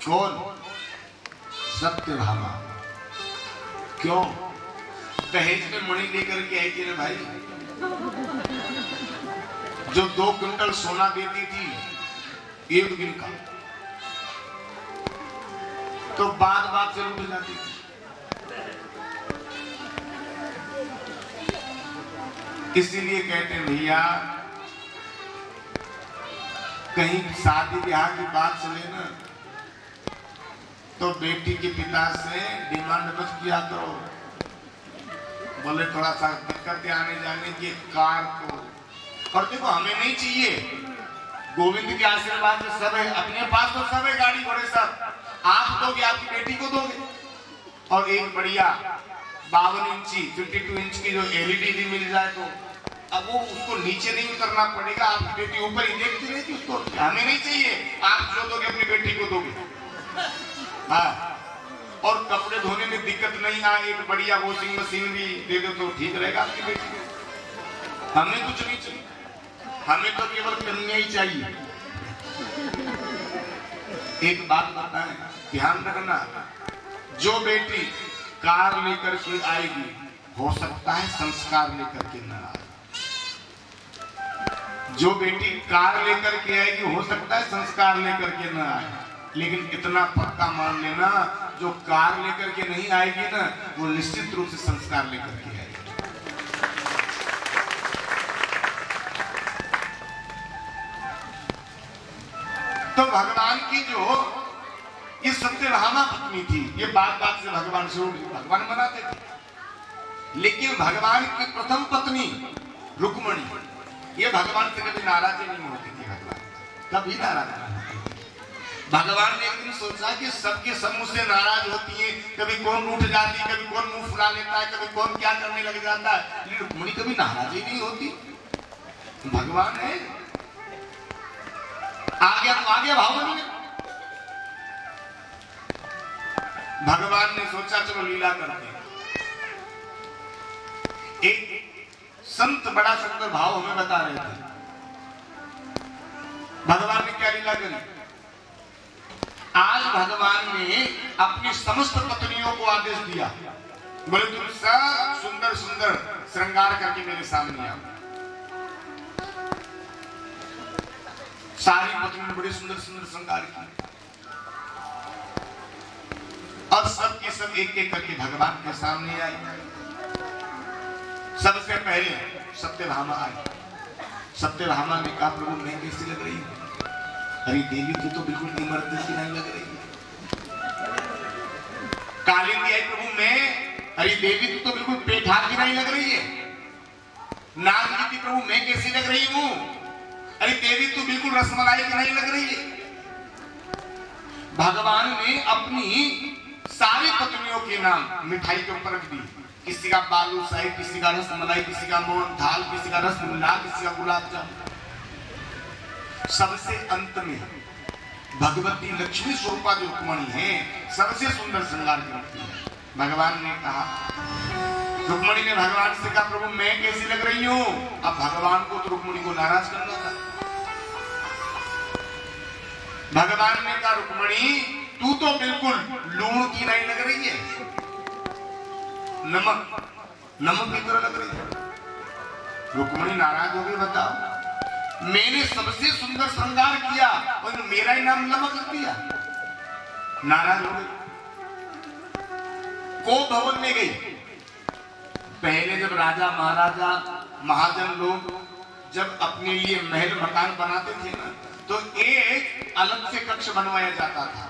कौन? सत्यभामा। क्यों? दहेज में मणि लेकर के आई थी ना भाई, जो 2 क्विंटल सोना देती थी 1 दिन का, तो बात बात से लूट जाती थी। इसीलिए कहते हैं भैया, कहीं शादी ब्याह की बात चले ना, तो बेटी के पिता से डिमांड मत किया करो, बोले थोड़ा सा दिक्कत आने जाने की कार को। और देखो हमें नहीं चाहिए, गोविंद के आशीर्वाद से सब है, अपने पास तो सब है, गाड़ी घोड़े सब, आप दोगे आपकी बेटी को दोगे। और एक बढ़िया 52 इंची 52 इंच की जो एलईडी मिल जाए तो अब वो उसको नीचे नहीं उतरना पड़ेगा, आपकी बेटी ऊपर ही देखती रहेगी उसको। हमें नहीं चाहिए, आप जो दोगे अपनी बेटी को दोगे। हाँ, और कपड़े धोने में दिक्कत नहीं आए, एक बढ़िया वॉशिंग मशीन भी दे दो तो ठीक रहेगा आपकी बेटी को। हमें कुछ नहीं चाहिए, हमें तो केवल कन्या ही चाहिए। एक बात बताएं, ध्यान रखना, जो बेटी कार लेकर के आएगी, हो सकता है संस्कार लेकर के न आए। जो बेटी कार लेकर के आएगी, हो सकता है संस्कार लेकर के न आए, लेकिन इतना पक्का मान लेना, जो कार लेकर के नहीं आएगी ना, वो निश्चित रूप से संस्कार लेकर के आएगी। तो भगवान की जो ये सत्यभामा पत्नी थी, ये बात बात से भगवान से भगवान मनाते थे। लेकिन भगवान की प्रथम पत्नी रुक्मणी, ये भगवान से कभी नाराज नहीं होती थी। भगवान कभी नाराज नहीं होती थी। भगवान ने एक दिन सोचा कि सबके सब मुझसे नाराज होती है, कभी कौन उठ जाती, कभी कौन मुंह फुला लेता है, कभी कौन क्या करने लग जाता है, लेकिन रुक्मणी कभी नाराज ही नहीं होती। भगवान है, आ गया तो आ गया भाव बन गया। भगवान ने सोचा चलो लीला करते हैं। एक संत बड़ा सुंदर भाव हमें बता रहे थे। भगवान ने क्या लीला करी? आज भगवान ने अपनी समस्त पत्नियों को आदेश दिया, बोले तुम सब सुंदर सुंदर श्रृंगार करके मेरे सामने आओ। सारी पत्नियों ने बड़े सुंदर सुंदर श्रृंगार किए, और सब की सब एक एक करके भगवान के सामने आई। सबसे पहले सत्यभामा आई। सत्यभामा ने कहा प्रभु मैं कैसी लग रही हूँ? अरे देवी तू तो बिल्कुल इमरती सी नहीं लग रही है। कालिंदी आई, प्रभु मैं, अरे देवी तू तो बिल्कुल पेठार की नहीं लग रही है। नाग की प्रभु मैं कैसी लग रही हूँ? अरे देवी तू बिल्कुल रसमलाई की नहीं लग रही है। भगवान ने अपनी सारी पत्नियों के नाम मिठाई के ऊपर रख दी। किसी का बालूशाही, किसी का रसमलाई, किसी का मोहन थाल, किसी का रसगुल्ला, किसी का गुलाब जामुन। सबसे अंत में भगवती लक्ष्मी स्वरूपा जो रुक्मणी है, सबसे सुंदर श्रृंगार करती है। भगवान ने कहा, रुक्मणी ने भगवान से कहा प्रभु मैं कैसी लग रही हूँ? अब भगवान को तो रुक्मणी को नाराज करना था। भगवान ने कहा रुक्मणी तू तो बिल्कुल लूण की नहीं लग रही है, नमक की तरह लग रही है। रुक्मणी नाराज हो गई, बताओ मैंने सबसे सुंदर श्रृंगार किया और मेरा ही नाम नमक लग दिया। नाराज हो गई। को भवन में गई। पहले जब राजा महाराजा महाजन लोग जब अपने लिए महल मकान बनाते थे ना, तो एक अलग से कक्ष बनवाया जाता था,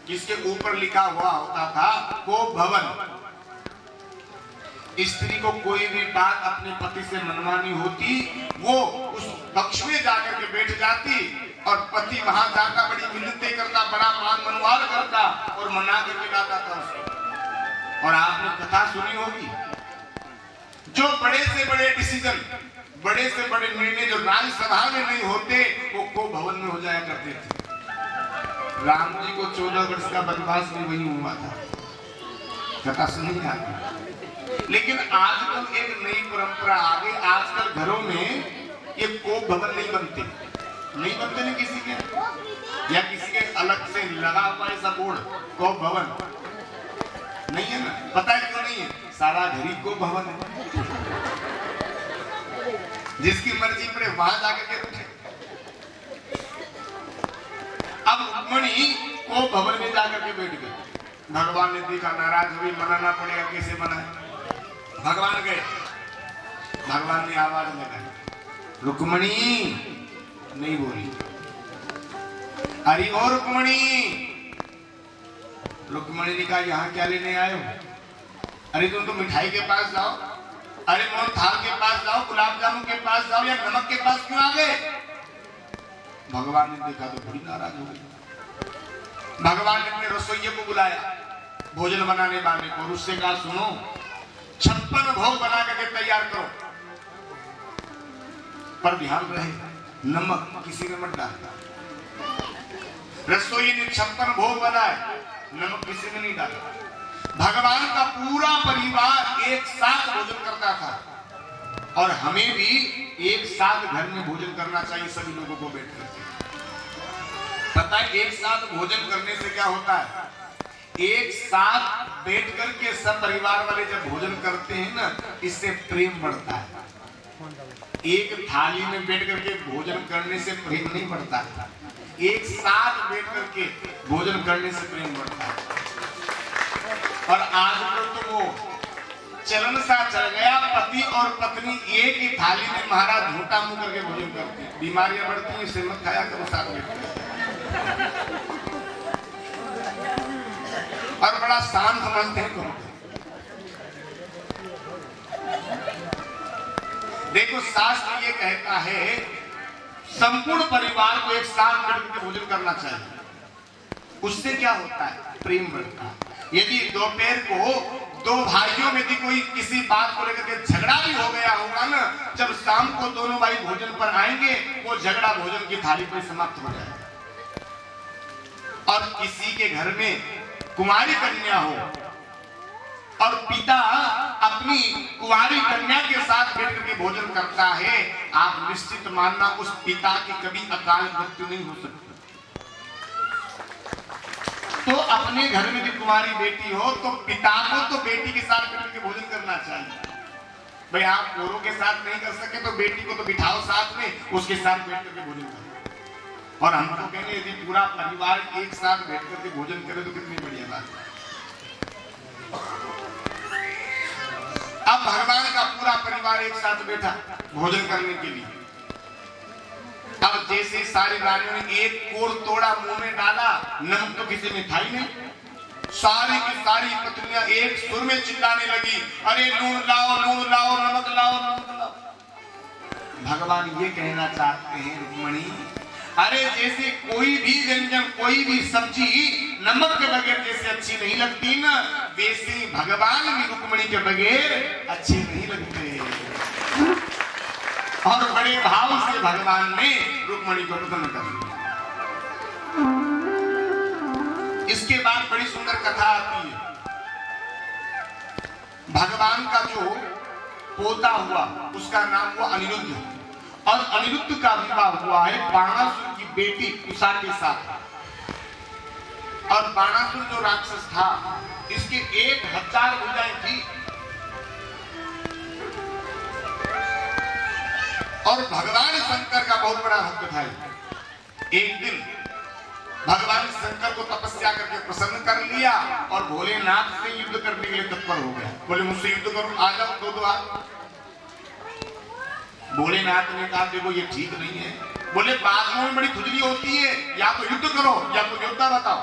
जिसके ऊपर लिखा हुआ होता था को भवन। स्त्री को कोई भी बात अपने पति से मनवानी होती, वो उस कक्ष में जाकर के बैठ जाती और पति वहां जाकर बड़ी मिन्नतें करता, बड़ा मान मनवार करता और मना करके लाता था उसको। और आपने कथा सुनी होगी, जो बड़े से बड़े डिसीजन, बड़े से बड़े निर्णय जो राज्यसभा में नहीं होते, वो को भवन में हो जाया करते थे। राम जी को 14 वर्ष का वनवास भी वही हुआ था, कथा सुनी आपने। लेकिन आजकल एक नई परंपरा आ गई। आजकल घरों में ये कोप भवन नहीं बनते ना किसी के, या किसी के अलग से लगा हुआ ऐसा बोर्ड को भवन नहीं है ना, पता है क्यों नहीं है? सारा घर ही को भवन है, जिसकी मर्जी पड़े वहां जाकर के रुके। अब रुक्मणी को भवन में जाकर के बैठ गए। भगवान ने देखा नाराज हुई, मनाना पड़ेगा, कैसे मनाए? भगवान गए, भगवान ने आवाज लगाई, रुक्मणी नहीं बोली। अरे ओ रुक्मणी, रुक्मणी ने कहा यहाँ क्या लेने आए हो? अरे तुम तो मिठाई के पास जाओ, अरे मोहन थाल के पास जाओ, गुलाब जामुन के पास जाओ, या नमक के पास क्यों आ गए? भगवान ने देखा तो बड़ी नाराज हो गई। भगवान ने अपने रसोइये को बुलाया, भोजन बनाने वाले को, और उससे कहा सुनो 56 भोग बना करके तैयार करो, पर ध्यान रहे नमक किसी ने मत डालना। रसोई ने 56 भोग बनाए, नमक किसी ने नहीं डाला। भगवान का पूरा परिवार एक साथ भोजन करता था, और हमें भी एक साथ घर में भोजन करना चाहिए सभी लोगों को बैठकर। पता है एक साथ भोजन करने से क्या होता है? एक साथ बैठ करके सब परिवार वाले जब भोजन करते हैं ना, इससे प्रेम बढ़ता है। एक थाली में बैठ करके भोजन करने से प्रेम नहीं बढ़ता, एक साथ बैठ करके भोजन करने से प्रेम बढ़ता है। और आजकल तो वो चलन सा चल गया, पति और पत्नी एक ही थाली में महाराज झूठा मुंह करके भोजन करते हैं। बीमारियां बढ़ती हैं, इससे मत खाया करो साथ में। और बड़ा शान समझते हैं तुम। देखो शास्त्र ये कहता है संपूर्ण परिवार को एक साथ बैठकर भोजन करना चाहिए। उससे क्या होता है? प्रेम बढ़ता है। यदि दोपहर को दो भाइयों में यदि कोई किसी बात को लेकर के झगड़ा भी हो गया होगा ना, जब शाम को दोनों भाई भोजन पर आएंगे, वो झगड़ा भोजन की थाली पर समाप्त हो जाएगा। और किसी के घर में कुंवारी कन्या हो और पिता अपनी कुंवारी कन्या के साथ बैठ करके भोजन करता है, आप निश्चित मानना उस पिता की कभी अकाल मृत्यु नहीं हो सकती। तो अपने घर में भी कुंवारी बेटी हो तो पिता को तो बेटी के साथ बैठ के भोजन करना चाहिए। भाई आप औरों के साथ नहीं कर सके तो बेटी को तो बिठाओ साथ में, उसके साथ बैठ करके भोजन करो। और हम तो कहेंगे यदि पूरा परिवार एक साथ बैठ करके भोजन करे तो कितनी बढ़िया बात है। अब भगवान का पूरा परिवार एक साथ बैठा भोजन करने के लिए। अब जैसे सारी रानियों ने एक कोर तोड़ा मुंह में डाला, नमक तो किसी में था ही नहीं। सारी की सारी पत्नियां एक सुर में चिल्लाने लगी, अरे लूण लाओ, नमक लाओ, नमक लाओ। भगवान ये कहना चाहते हैं रुक्मणी, अरे जैसे कोई भी व्यंजन, कोई भी सब्जी नमक के बगैर जैसे अच्छी नहीं लगती ना, वैसे भगवान भी रुक्मणी के बगैर अच्छे नहीं लगते। और बड़े भाव से भगवान ने रुक्मणी को प्रसन्न कर दिया। इसके बाद बड़ी सुंदर कथा आती है। भगवान का जो पोता हुआ उसका नाम हुआ अनिरुद्ध, और अनिरुद्ध का विवाह हुआ है बाणासुर की बेटी उषा के साथ। और बाणासुर जो राक्षस था, इसके 1000 भुजाएं थी, और भगवान शंकर का बहुत बड़ा भक्त था। एक दिन भगवान शंकर को तपस्या करके प्रसन्न कर लिया और भोलेनाथ से युद्ध करने के लिए तत्पर हो गया। बोले मुझसे युद्ध करो, आ जाओ, दो हाथ। भोलेनाथ ने कहा देखो ये ठीक नहीं है। बोले बादलों में बड़ी खुजली होती है, या तो युद्ध करो या तो योद्धा बताओ।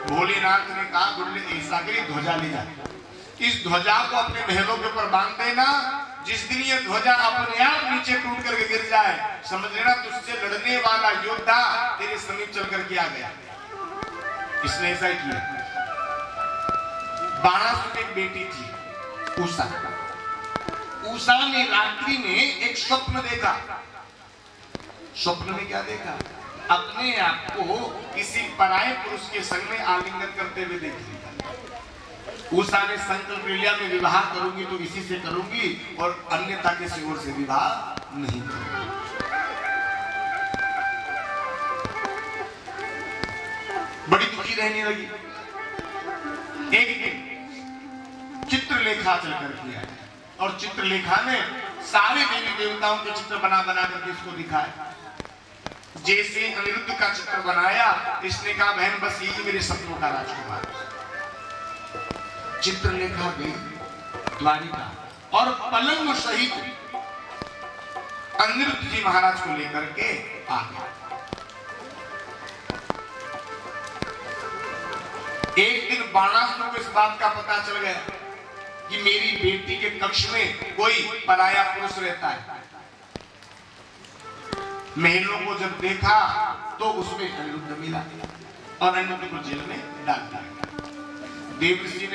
भोलेनाथ ने कहा बोले ऐसा करिए ध्वजा ले जा, इस ध्वजा को अपने महलों के ऊपर बांध देना। जिस दिन ये ध्वजा अपने आप नीचे टूट करके गिर जाए, समझ लेना तुझसे लड़ने वाला योद्धा तेरे समीप चल करके आ गया। इसने ऐसा ही किया। बाणासुर की एक बेटी थी उषा। उषा ने रात्रि में एक स्वप्न देखा। स्वप्न में क्या देखा? अपने आप को किसी पराये पुरुष के संग में आलिंगन करते हुए देख लिया। उषा ने संकल्प लिया मैं विवाह करूंगी तो इसी से करूंगी, और अन्यथा किसी और से विवाह नहीं करूंगी। बची रहने लगी। एक दिन चित्रलेखा चलकर किया और चित्रलेखा में सारे देवी देवताओं के चित्र बना बना करके इसको दिखाया। जैसे अनिरुद्ध का चित्र बनाया, इसने कहा बहन बस यही मेरे सपनों का राजकुमार। चित्रलेखा गई द्वारिका और पलंग सहित अनिरुद्ध जी महाराज को लेकर के आ गया। एक दिन बाणासुर को इस बात का पता चल गया कि मेरी बेटी के कक्ष में कोई पराया पुरुष रहता है। महलों को जब देखा तो उसमें अनिरुद्ध मिला और अनिरुद्ध को जेल में डाल दिया। देवर्षि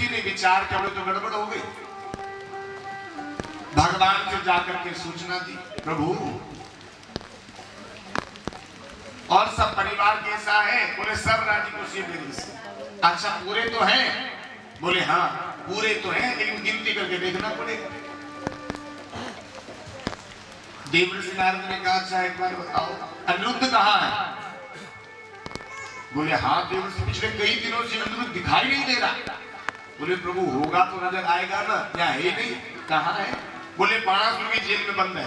ने विचार किया, तो गड़बड़ हो गई। भगवान से जाकर के सूचना दी, प्रभु और सब परिवार कैसा है? बोले सब राजी खुशी मेरी से। अच्छा पूरे तो हैं? बोले हाँ पूरे तो हैं, लेकिन गिनती करके देखना पड़ेगा। देवर्षि नारद ने कहा अच्छा एक बार बताओ अनिरुद्ध कहाँ है? बोले हाँ देवर्षि पिछले कई दिनों से अनिरुद्ध दिखाई नहीं दे रहा। बोले प्रभु होगा तो नजर आएगा ना, या है नहीं, कहाँ है? बोले बाणासुर की जेल में बंद है।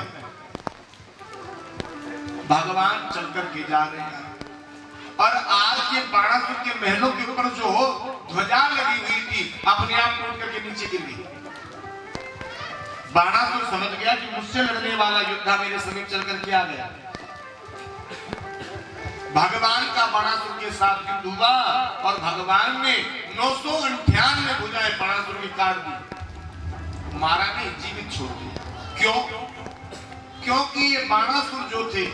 भगवान चलकर के जा रहे हैं और आज ये बाणासुर के महलों के ऊपर जो ध्वजा लगी हुई थी अपने आप टूट करके नीचे गिर गई। बाणासुर समझ गया कि मुझसे लड़ने वाला योद्धा मेरे समीप चलकर के आ गया। भगवान का बाणासुर के साथ युद्ध हुआ और भगवान ने 998 भुजाएं बाणासुर की काट दी, मारा नहीं, जीवित छोड़ दिया। क्यों? क्योंकि ये बाणासुर जो थे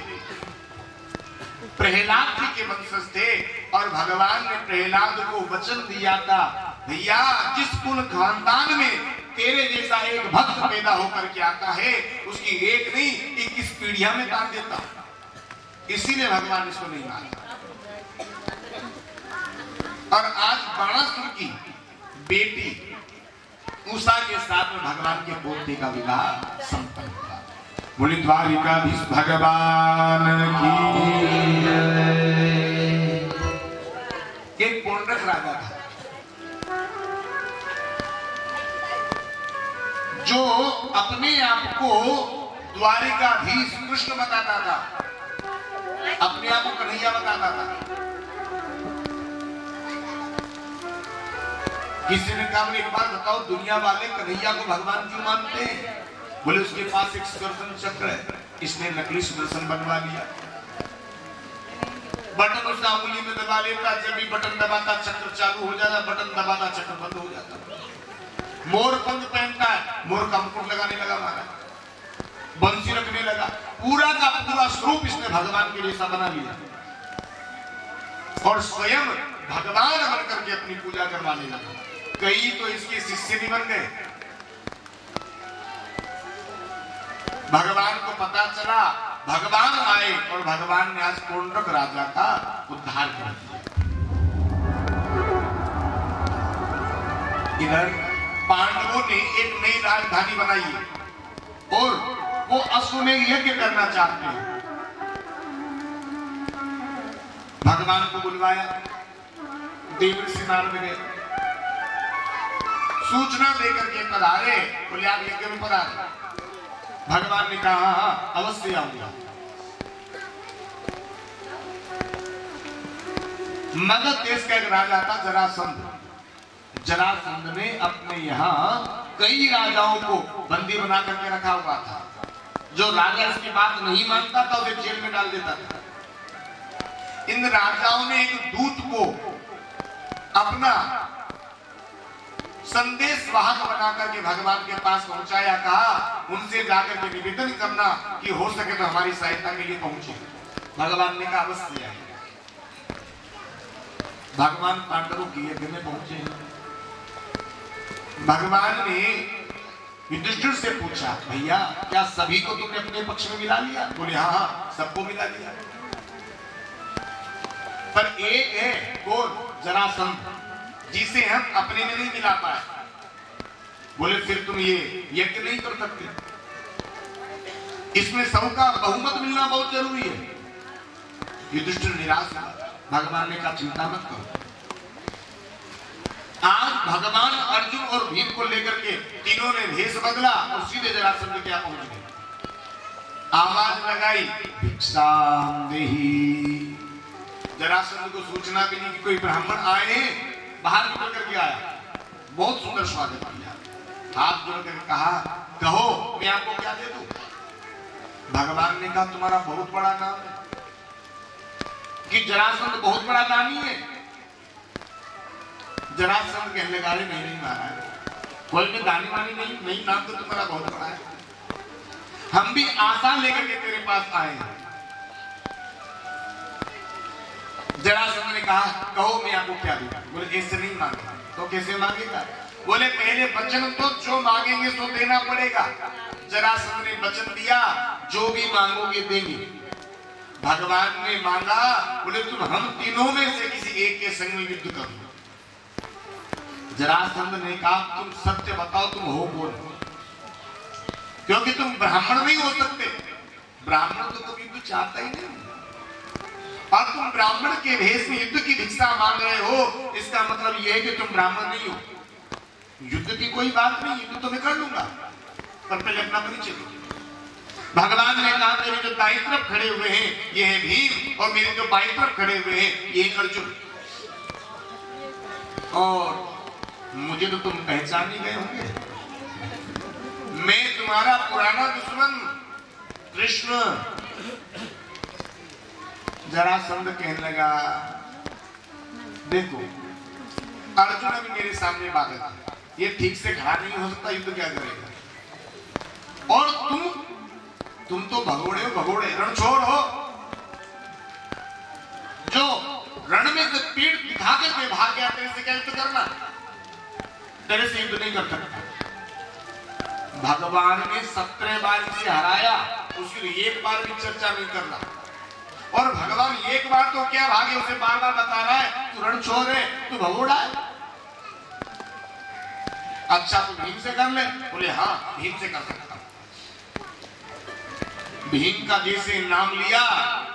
प्रहलाद जी के वंशज थे और भगवान ने प्रहलाद को वचन दिया था, भैया जिस कुल खानदान में तेरे जैसा एक भक्त पैदा होकर के आता है उसकी एक नहीं 21 पीढ़ियां में काट देता। इसीलिए भगवान इसको नहीं माना। और आज बाणासुर की बेटी उषा के साथ में भगवान के पोते का विवाह संपन्न हुआ। बोली द्वारिकाधीश भगवान की। एक पौंड्रक राजा था जो अपने आप को द्वारिकाधीश कृष्ण बताता था, अपने आप को कन्हैया बताता था। किसी ने कहा एक बार बताओ दुनिया वाले कन्हैया को भगवान क्यों मानते हैं? बोले उसके पास एक सुदर्शन चक्र है, इसने नकली सुदर्शन बनवा लिया। बटन उसका उंगली में दबा लेता, जब भी बटन दबाता चक्र चालू हो जाता, बटन दबाता चक्र बंद हो जाता। मोर पंख पहनता है, मोर का मुकुट लगाने लगा महाराज, बंसी रखने लगा, पूरा का पूरा स्वरूप इसने भगवान के जैसा बना लिया और स्वयं भगवान बन करके अपनी पूजा करवाने लगा। कई तो इसके शिष्य भी बन गए। भगवान को पता चला, भगवान आए और भगवान ने आज पौंड्रक राजा का उद्धार कर दिया। इधर पांडवों ने एक नई राजधानी बनाई है और वो अश्वमेध यज्ञ करना चाहते हैं। भगवान को बुलवाया, देवर्षि नारद ने सूचना देकर के पधारे, बोले आप यज्ञ में पधारे। भगवान ने कहा हाँ अवश्य आऊंगा। मगध देश का एक राजा था जरासंध। जरासंध ने अपने यहाँ कई राजाओं को बंदी बना करके रखा हुआ था। जो राजा इसकी बात नहीं मानता था उसे जेल में डाल देता था। इन राजाओं ने एक दूत को अपना संदेश वाहक बनाकर के भगवान के पास पहुंचाया, कहा उनसे जाकर के निवेदन करना कि हो सके तो हमारी सहायता के लिए पहुंचे। भगवान ने कहा अवश्य आए। भगवान पांडवों की यज्ञ में पहुंचे। भगवान ने युधिष्ठिर से पूछा, भैया क्या सभी को तुमने अपने पक्ष में मिला लिया? बोले हाँ हाँ सबको मिला लिया, पर एक है कौन? जरासंध, जिसे हम अपने में नहीं मिला पाए। बोले फिर तुम ये यज्ञ नहीं कर सकते। इसमें सबका बहुमत मिलना बहुत जरूरी है। युधिष्ठिर निराश हुआ। भगवान ने कहा चिंता मत करो। आज भगवान अर्जुन और भीम को लेकर के तीनों ने भेष बदला और सीधे जरासंध के यहाँ पहुंच गए। आवाज लगाई भिक्षाम देहि। जरासंध को सूचना मिली कि कोई ब्राह्मण आए, बाहर निकल करके आया। बहुत सुंदर स्वागत किया, हाथ जोड़ कर कहा कहो मैं आपको क्या दे दूं। भगवान ने कहा तुम्हारा बहुत बड़ा नाम है कि जरासंध बहुत बड़ा दानी है। जरासंध कहने लगा नहीं महाराज, कोई भी दानी वानी नहीं, नाम तो तुम्हारा बहुत बड़ा है। हम भी आशा लेकर के तेरे पास आए हैं। जरासंध ने कहा कहो मैं आपको क्या दूं। बोले ऐसे नहीं मांगेगा। तो कैसे मांगेगा। बोले पहले वचन तो जो मांगेंगे तो देना पड़ेगा। जरासंध ने वचन दिया जो भी मांगोगे देंगे। भगवान ने मांगा, बोले तुम हम तीनों में से किसी एक के संग में युद्ध करो। जरासंध ने कहा तुम सत्य बताओ तुम हो कौन, क्योंकि तुम ब्राह्मण नहीं हो सकते। ब्राह्मण तो कभी युद्ध चाहता ही नहीं, और तुम ब्राह्मण के भेष में युद्ध की भिक्षा मांग रहे हो, इसका मतलब यह है कि तुम ब्राह्मण नहीं हो। युद्ध की कोई बात नहीं, युद्ध तो मैं कर लूंगा, पर पहले अपना परिचय दो। भगवान ने कहा मेरे जो दाईं तरफ खड़े हुए हैं ये है भीम, और मेरे जो बाईं तरफ खड़े हुए हैं ये है अर्जुन। और मुझे तो तुम पहचान ही गए होंगे, मैं तुम्हारा पुराना दुश्मन कृष्ण। जरासंध कहने लगा देखो अर्जुन अभी मेरे सामने बाधक है, ये ठीक से खड़ा नहीं हो सकता, युद्ध क्या करेगा। और तुम तो भगोड़े हो, भगोड़े रणछोड़ हो, जो रण में से पीठ दिखा करके भाग गया, तेरे से क्या युद्ध करना, तेरे से युद्ध नहीं कर सकता। भगवान ने 17 बार इसे हराया, उसके लिए एक बार भी चर्चा नहीं करना। और भगवान एक बार तो क्या भागे, उसे बार बार बता रहा है तू रणछोड़ है, तू भगोड़ा है। अच्छा तू भीम से कर ले। बोले हाँ भीम से कर सकता। भीम का जैसे नाम लिया,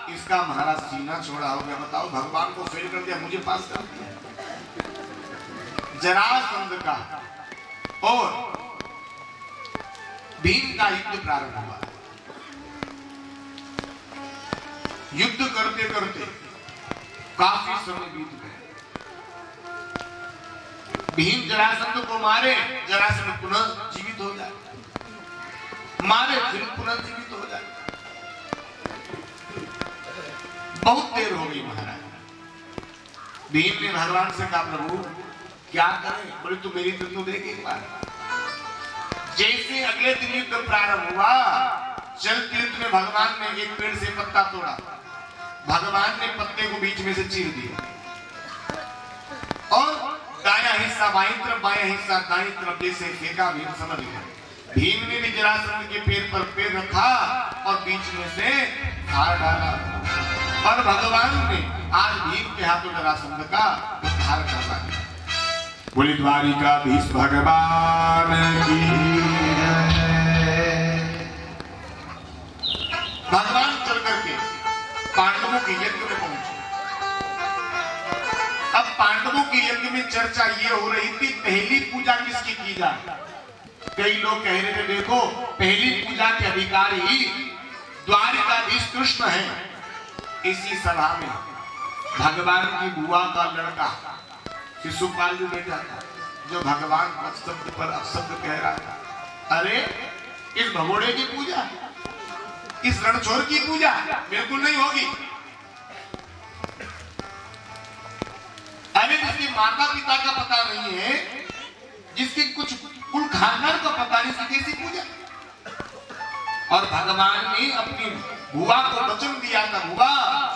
इसका महाराज सीना छोड़ा हो गया। बताओ भगवान को फेल कर दिया, मुझे पास कर दिया। जरासंध का और भीम का युद्ध प्रारंभ हुआ। युद्ध करते करते काफी समय बीत गए। भीम जरासंध को मारे, जरासंध पुनः जीवित हो जाए, मारे फिर पुनः जीवित हो जाए। बहुत देर हो गई महाराज। भीम ने भगवान से कहा प्रभु क्या करें। बोले तू मेरी तो देख एक बार। जैसे अगले दिन युद्ध प्रारंभ हुआ, जल तीर्थ में भगवान ने एक पेड़ से पत्ता तोड़ा, भगवान ने पत्ते को बीच में से चीर दिया और दाया हिस्सा बाईं तरफ, बाया हिस्सा दाईं तरफ जैसे फेंका। भीम समझ गया। भीम ने भी जरासंध के पैर पर पैर रखा और बीच में से हार डाला, और भगवान ने आज भीम के हाथों जरासंध का उद्धार कर दिया। बोली द्वारिकाधीश भगवान की। भगवान चल करके पांडवों के यज्ञ में पहुंचे। अब पांडवों के यज्ञ में चर्चा ये हो रही थी पहली पूजा किसकी की जाए। कई लोग कह रहे थे देखो पहली पूजा के अधिकारी द्वारिकाधीश कृष्ण है। इसी सभा में भगवान की बुआ का लड़का शिशुपाल जो बैठा था, जो भगवान शब्द पर अपशब्द कह रहा था, अरे इस भगोड़े की पूजा, इस रणछोड़ की पूजा बिल्कुल नहीं होगी। अरे जिसके माता पिता का पता नहीं है, जिसके कुछ कुल खानदान का पता नहीं, सीधी सी पूजा। और भगवान ने अपनी बुआ को वचन दिया था, बुआ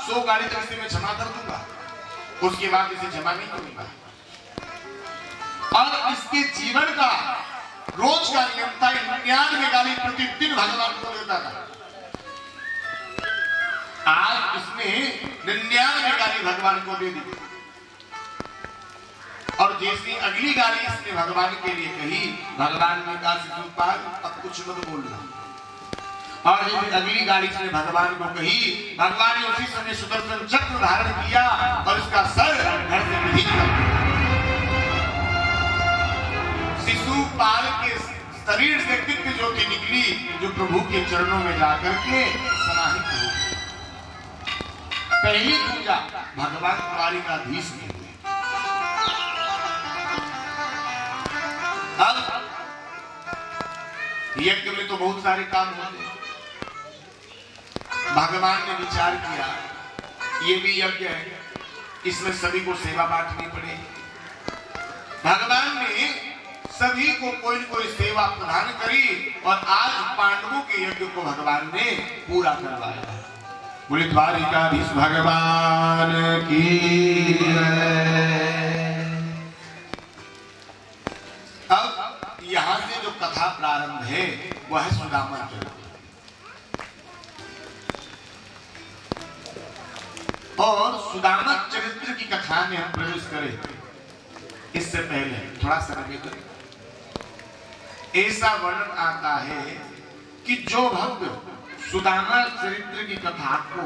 100 गाड़ी तक इसे मैं क्षमा कर दूंगा, उसके बाद इसे क्षमा नहीं करूंगा। और इसके जीवन का रोज का नियम था 99 गाली प्रतिदिन भगवान को देता था। आज इसने 99 गाली भगवान को दे दी, और जैसी अगली गाली इसने भगवान के लिए कही, भगवान ने कहा शिशुपाल अब कुछ मत बोलना, और जब अगली गाड़ी से भगवान को कही, भगवान ने उसी समय सुदर्शन चक्र धारण किया और उसका सर घर से विधि कर दिया। शिशुपाल के शरीर से दिव्य ज्योति निकली जो प्रभु के चरणों में जाकर के समाहित हो गई। पहली पूजा भगवान द्वारिकाधीश ने हुई। अब यज्ञ में तो बहुत सारे काम होते हैं। भगवान ने विचार किया ये भी यज्ञ है, इसमें सभी को सेवा बांटनी पड़ेगी। भगवान ने सभी को कोई न कोई सेवा प्रदान करी और आज पांडवों के यज्ञ को भगवान ने पूरा करवाया। बोले द्वारिकाधीश भगवान की अब यहां से जो कथा प्रारंभ है वह है सुदामा चरित्र। और सुदामा चरित्र की कथा में हम प्रवेश करें इससे पहले थोड़ा सा निवेदन। ऐसा वर्णन आता है कि जो भक्त सुदामा चरित्र की कथा को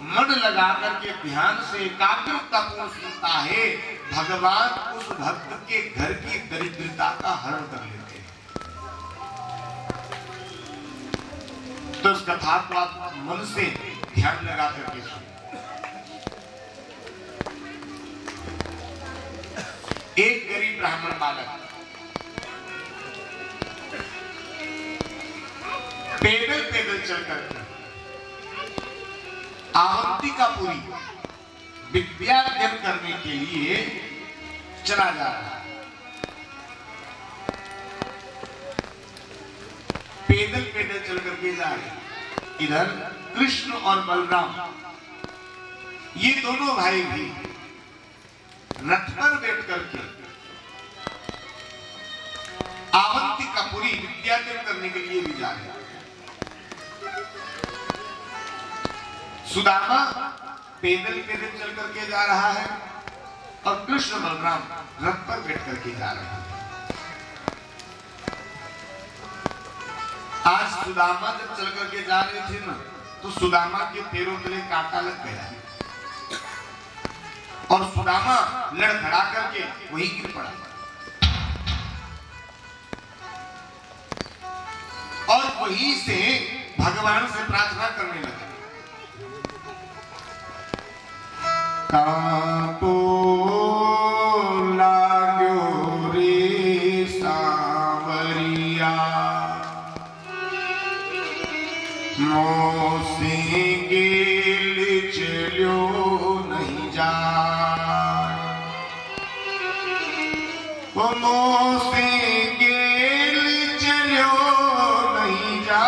मन लगा करके ध्यान से एकाग्रता पूर्ण सुनता है, भगवान उस भक्त के घर की दरिद्रता का हरण कर लेते हैं। तो उस कथा को आप मन से ध्यान लगा करके सुनिए। एक गरीब ब्राह्मण बालक पैदल पैदल चलकर अवंतिकापुरी विद्याध्ययन करने के लिए चला जा रहा है। पैदल पैदल चल करके जा रहे। इधर कृष्ण और बलराम ये दोनों भाई भी रथ पर बैठ करके अवंतिकापुरी विद्याध्ययन करने के लिए भी जा रहे हैं। सुदामा पैदल पैदल चल करके जा रहा है और कृष्ण बलराम रथ पर बैठ करके जा रहे हैं। आज सुदामा जब चल करके जा रहे थे ना, तो सुदामा के पैरों तले कांटा लग गया और सुदामा लड़खड़ा करके वहीं गिर पड़ा और वहीं से भगवान से प्रार्थना करने लगा। कांटो लाग्यो रे सांवरिया, मोसे गेल चलो नहीं जा, मोसे गेल चलो नहीं जा,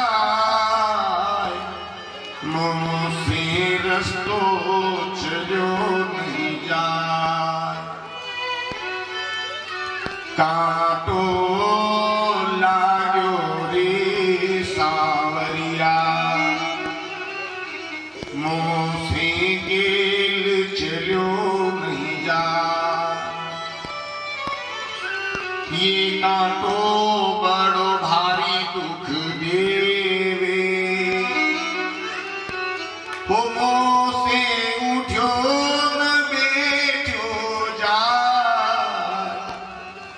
मोसे रस्तो चलो नहीं जा, कांटो लाग्यो रे सांवरिया, मोसे गेल चलो नहीं जा, ये कांटो बड़ो भारी दुख देवे, हो मोसे उठ्यो न बैठ्यो जा,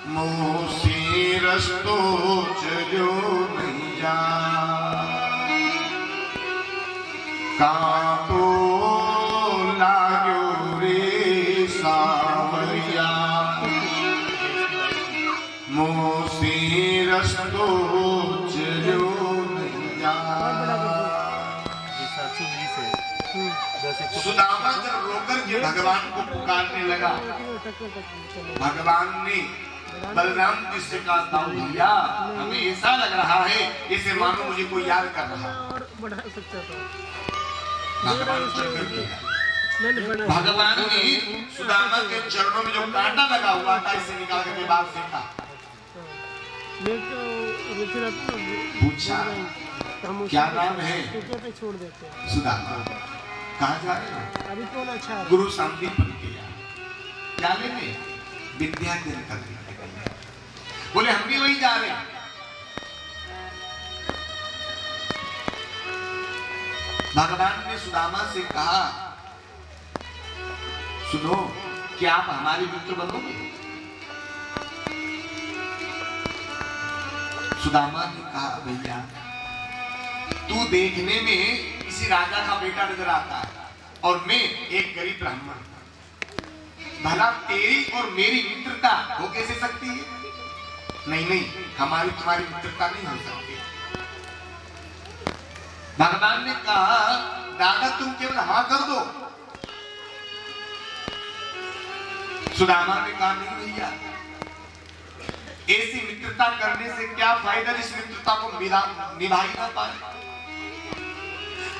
मोसे रस्तो चलो नहीं जा, कांटो लाग्यो रे सांवरिया, मोसे रस्तो चलो नहीं जा। सुदामा जब रोकर के भगवान को पुकारने लगा, भगवान ने बलराम जी से कहा, ताऊ भैया हमें ऐसा लग रहा है जैसे मानो मुझे कोई याद कर रहा है। भगवान ने सुदामा के चरणों में जो कांटा लगा हुआ था इसे निकाल करके बाहर फेंका। पूछा क्या नाम है? सुदामा। कहाँ जा रहे हो? अभी कौन अच्छा है? गुरु शांतिपन के यहाँ। क्या लेने? विद्याध्ययन करने के लिए। बोले हम भी वही जा रहे हैं। भगवान ने सुदामा से कहा, सुनो, क्या आप हमारे मित्र बनोगे? सुदामा ने कहा, भैया तू देखने में किसी राजा का बेटा नजर आता है और मैं एक गरीब ब्राह्मण, भला तेरी और मेरी मित्रता हो कैसे सकती है? नहीं नहीं, हमारी तुम्हारी मित्रता नहीं हो सकती। भगवान ने कहा, दादा तुम केवल हाँ कर दो। सुदामा ने कहा, नहीं भैया, ऐसी मित्रता करने से क्या फायदा जिस मित्रता को निभा ही ना पाए।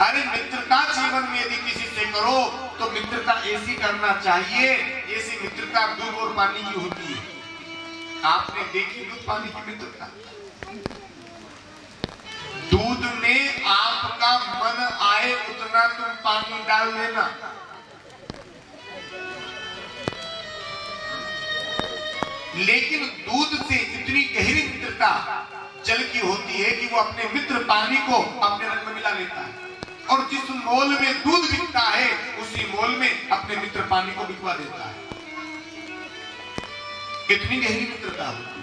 अरे मित्रता जीवन में यदि किसी से करो तो मित्रता ऐसी करना चाहिए, ऐसी मित्रता दूध और पानी की होती है। आपने देखी दूध पानी की मित्रता? दूध में आपका मन आए उतना तुम पानी डाल देना, लेकिन दूध से इतनी गहरी मित्रता जल की होती है कि वो अपने मित्र पानी को अपने रंग में मिला लेता है, और जिस मोल में दूध बिकता है उसी मोल में अपने मित्र पानी को बिकवा देता है। कितनी गहरी मित्रता होती है।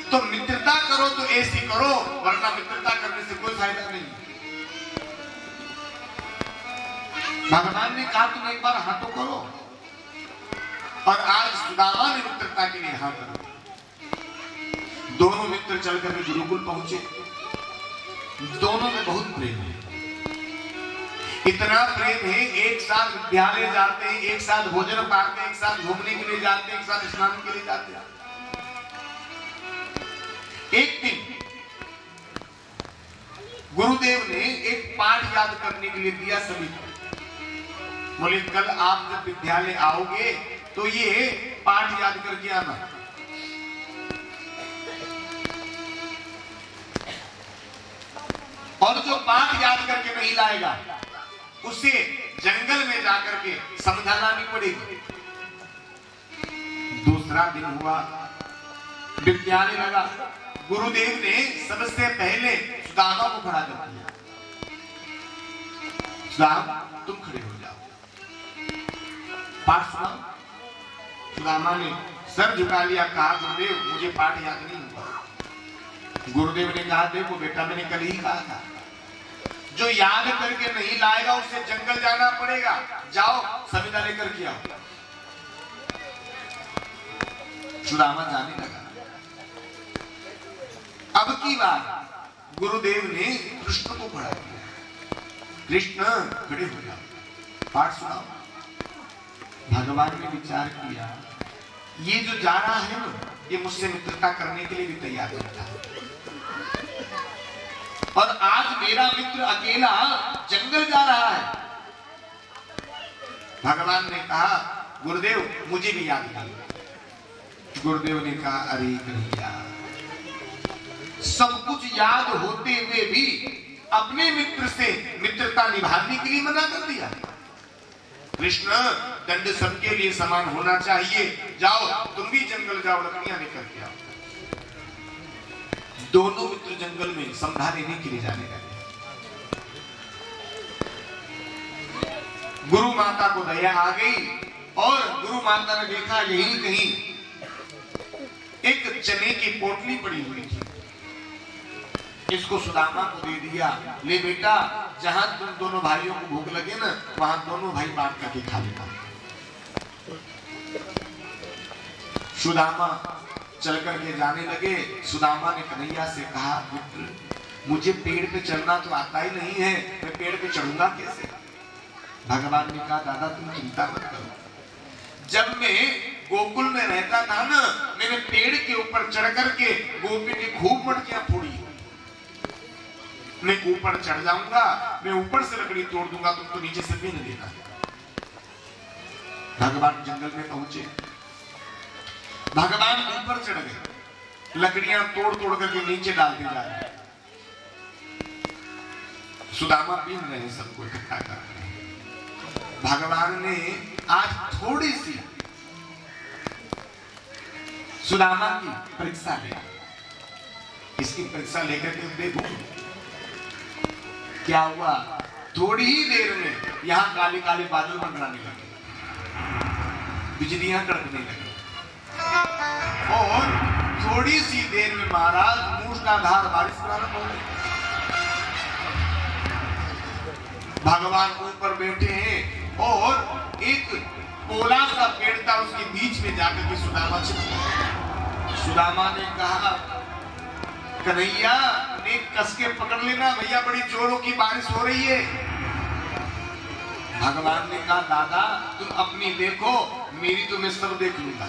तो मित्रता करो तो ऐसी करो, वरना मित्रता करने से कोई फायदा नहीं। भगवान ने कहा तुम एक बार हाँ तो करो, और आज सुदामा ने मित्रता के लिए हाँ करो। दोनों मित्र चलकर गुरुकुल पहुंचे। दोनों में बहुत प्रेम है, इतना प्रेम है, एक साथ विद्यालय जाते हैं, एक साथ भोजन पाते हैं, एक साथ घूमने के लिए जाते हैं, एक साथ स्नान के लिए जाते हैं। एक दिन गुरुदेव ने एक पाठ याद करने के लिए दिया सभी को। बोले कल आप जब विद्यालय आओगे तो ये पाठ याद करके आना। और जो पाठ याद करके नहीं लाएगा उसे जंगल में जाकर के समझा लानी पड़ेगी। दूसरा दिन हुआ, विद्यालय लगा। गुरुदेव ने सबसे पहले सुदामा को खड़ा कर दिया। सुदामा तुम खड़े हो जाओ, पाठ सुनाओ। सुदामा ने सर झुका लिया, कहा गुरुदेव मुझे पाठ याद नहीं हुआ। गुरुदेव ने कहा देखो बेटा, मैंने कल ही कहा था जो याद करके नहीं लाएगा उसे जंगल जाना पड़ेगा, जाओ सविता लेकर के आओ। सुदामा जाने लगा। अब की बात गुरुदेव ने कृष्ण को पढ़ा दिया। कृष्ण खड़े हो जाओ, पाठ सुनाओ। भगवान ने विचार किया, ये जो जा रहा है ना, ये मुझसे मित्रता करने के लिए भी तैयार नहीं था, और आज मेरा मित्र अकेला जंगल जा रहा है। भगवान ने कहा गुरुदेव मुझे भी याद नहीं। गुरुदेव ने कहा अरे कन्हैया, सब कुछ याद होते हुए भी अपने मित्र से मित्रता निभाने के लिए मना कर दिया। कृष्ण दंड सबके लिए समान होना चाहिए, जाओ तुम भी जंगल जाओ, लकड़ियां लेकर के आओ। दोनों मित्र जंगल में समझा लेने के लिए जाने लगे। गुरु माता को दया आ गई और गुरु माता ने देखा यही कहीं एक चने की पोटली पड़ी हुई थी। इसको सुदामा को दे दिया, ले बेटा जहां तुम दोनों भाइयों को भूख लगे ना, वहां दोनों भाई बांट करके खा लेना। सुदामा चल करके जाने लगे। सुदामा ने कन्हैया से कहा मित्र, मुझे पेड़ पे चढ़ना तो आता ही नहीं है, मैं पेड़ पे चढ़ूंगा कैसे? भगवान ने कहा दादा तुम चिंता मत करो, जब मैं गोकुल में रहता था ना, मैंने पेड़ के ऊपर चढ़ करके गोपी की खूब मटकियां फोड़ी। मैं ऊपर चढ़ जाऊंगा, मैं ऊपर से लकड़ी तोड़ दूंगा, तुमको नीचे से भी नहीं देना। भगवान जंगल में पहुंचे। भगवान ऊपर चढ़ गए, लकड़ियां तोड़ तोड़ करके नीचे डालते जा रहे। सुदामा बीन रहे, सबको इकट्ठा कर रहे। भगवान ने आज थोड़ी सी सुदामा की परीक्षा ली। इसकी परीक्षा लेकर के देखो क्या हुआ। थोड़ी ही देर में यहाँ काले काले बादल मंडराने लगे, बिजलियां कड़कने लगी और थोड़ी सी देर में महाराज मूसलाधार बारिश प्रारंभ हो गई। भगवान ऊपर बैठे हैं और एक पोला सा पेड़ था, उसके बीच में जाकर के सुदामा छिपा। सुदामा ने कहा, कन्हैया ने कस के पकड़ लेना, भैया बड़ी जोरों की बारिश हो रही है। भगवान ने कहा, दादा तुम अपनी देखो, मेरी तो मैं सब देख लूंगा।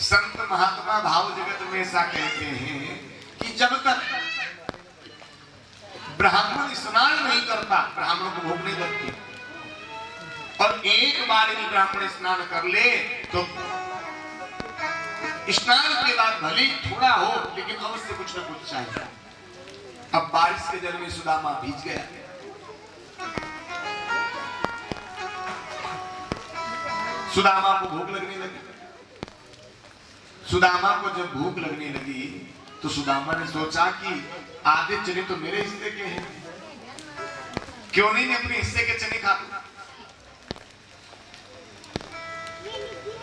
संत महात्मा भाव जगत में ऐसा कहते हैं कि जब तक ब्राह्मण स्नान नहीं करता, ब्राह्मण को भूख नहीं लगती, और एक बार यदि ब्राह्मण स्नान कर ले तो स्नान के बाद भले थोड़ा हो लेकिन अवश्य कुछ न कुछ चाहिए। अब बारिश के जल में सुदामा भीग गया। सुदामा को भूख लगने लगी। सुदामा को जब भूख लगने लगी तो सुदामा ने सोचा कि आधे चने तो मेरे हिस्से के हैं, क्यों नहीं मैं अपने हिस्से के चने खा लूं।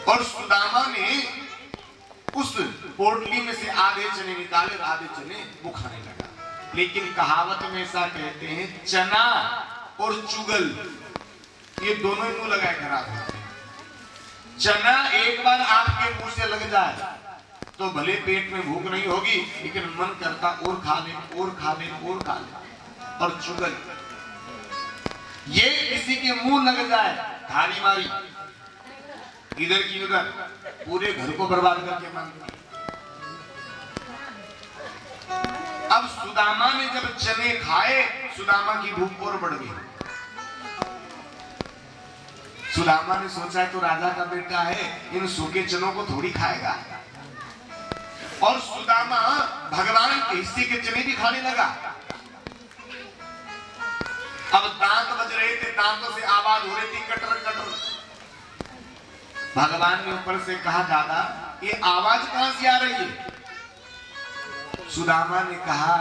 और सुदामा ने उस पोटली में से आधे चने निकाले और आधे चने वो खाने लगा। लेकिन कहावत में ऐसा कहते हैं, चना और चुगल ये दोनों ही मुंह लगाए खराब होते हैं। चना एक बार आपके मुंह से लग जाए तो भले पेट में भूख नहीं होगी, लेकिन मन करता और खा ले और खा ले और खा ले। और चुगल ये किसी के मुंह लग जाए, थाली मारी इधर की उधर, पूरे घर को बर्बाद करके मांगती। अब सुदामा ने जब चने खाए, सुदामा की भूख और बढ़ गई। सुदामा ने सोचा तो राजा का बेटा है, इन सूखे चनों को थोड़ी खाएगा। और सुदामा भगवान के हिस्से के चने भी खाने लगा। अब दांत बज रहे थे, दांतों से आवाज हो रही थी, कटर कटर। भगवान ने ऊपर से कहा, दादा ये आवाज कहां से आ रही है? सुदामा ने कहा,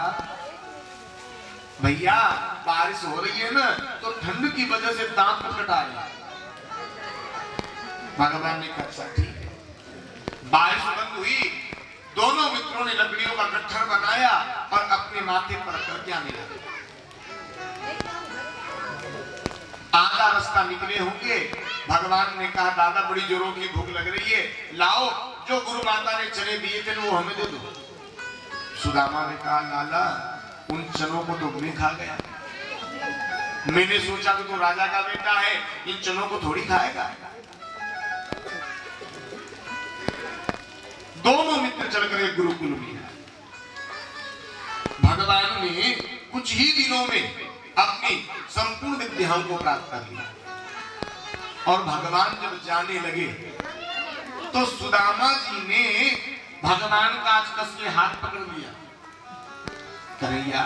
भैया बारिश हो रही है ना, तो ठंड की वजह से दांत कटा रहे। भगवान ने कहा ठीक है। बारिश बंद हुई, दोनों मित्रों ने लकड़ियों का गट्ठर बनाया और अपने माथे पर करके आने लगे। आधा रास्ता निकले होंगे, भगवान ने कहा, दादा बड़ी जोरों की भूख लग रही है, लाओ जो गुरु माता ने चने दिए थे वो हमें दे दो। सुदामा ने कहा, लाला उन चनों को तो मैं खा गया, मैंने सोचा कि तो राजा का बेटा है, इन चनों को थोड़ी खाएगा। दोनों मित्र चलकर एक गुरुकुल में, भगवान ने कुछ ही दिनों में अपनी संपूर्ण विद्याओं को प्राप्त कर लिया। और भगवान जब जाने लगे तो सुदामा जी ने भगवान का आज कस के हाथ पकड़ लिया। कन्हैया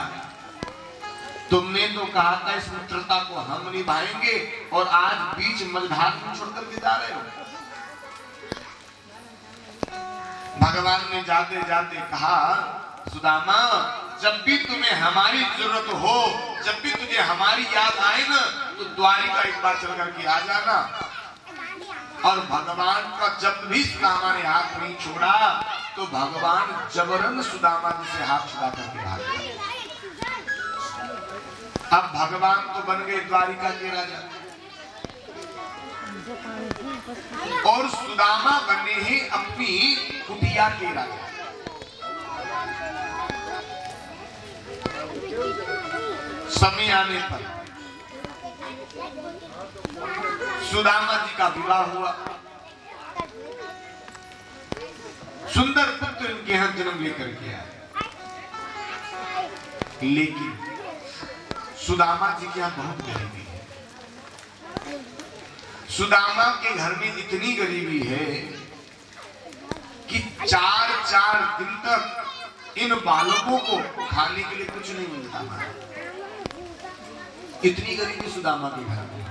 तुमने तो कहा था इस मित्रता को हम निभाएंगे, और आज बीच मझधार में छोड़कर के जा रहे हो। भगवान ने जाते जाते कहा, सुदामा जब भी तुम्हें हमारी जरूरत हो, जब भी तुझे हमारी याद आए ना, तो द्वारिका एक बार चल करके आ जाना। और भगवान का जब भी सुदामा ने हाथ नहीं छोड़ा तो भगवान जबरन सुदामा जी से हाथ छुड़ा करके भाग गए। अब भगवान तो बन गए द्वारिका के राजा, और सुदामा बने ही अपनी कुटिया के राजा। समय आने पर सुदामा जी का विवाह हुआ, सुंदर पुत्र इनके यहां जन्म लेकर के आए। लेकिन सुदामा जी के यहां बहुत गरीबी है। सुदामा के घर में इतनी गरीबी है कि 4-4 दिन तक इन बालकों को खाने के लिए कुछ नहीं मिलता। इतनी गरीबी सुदामा के घर में,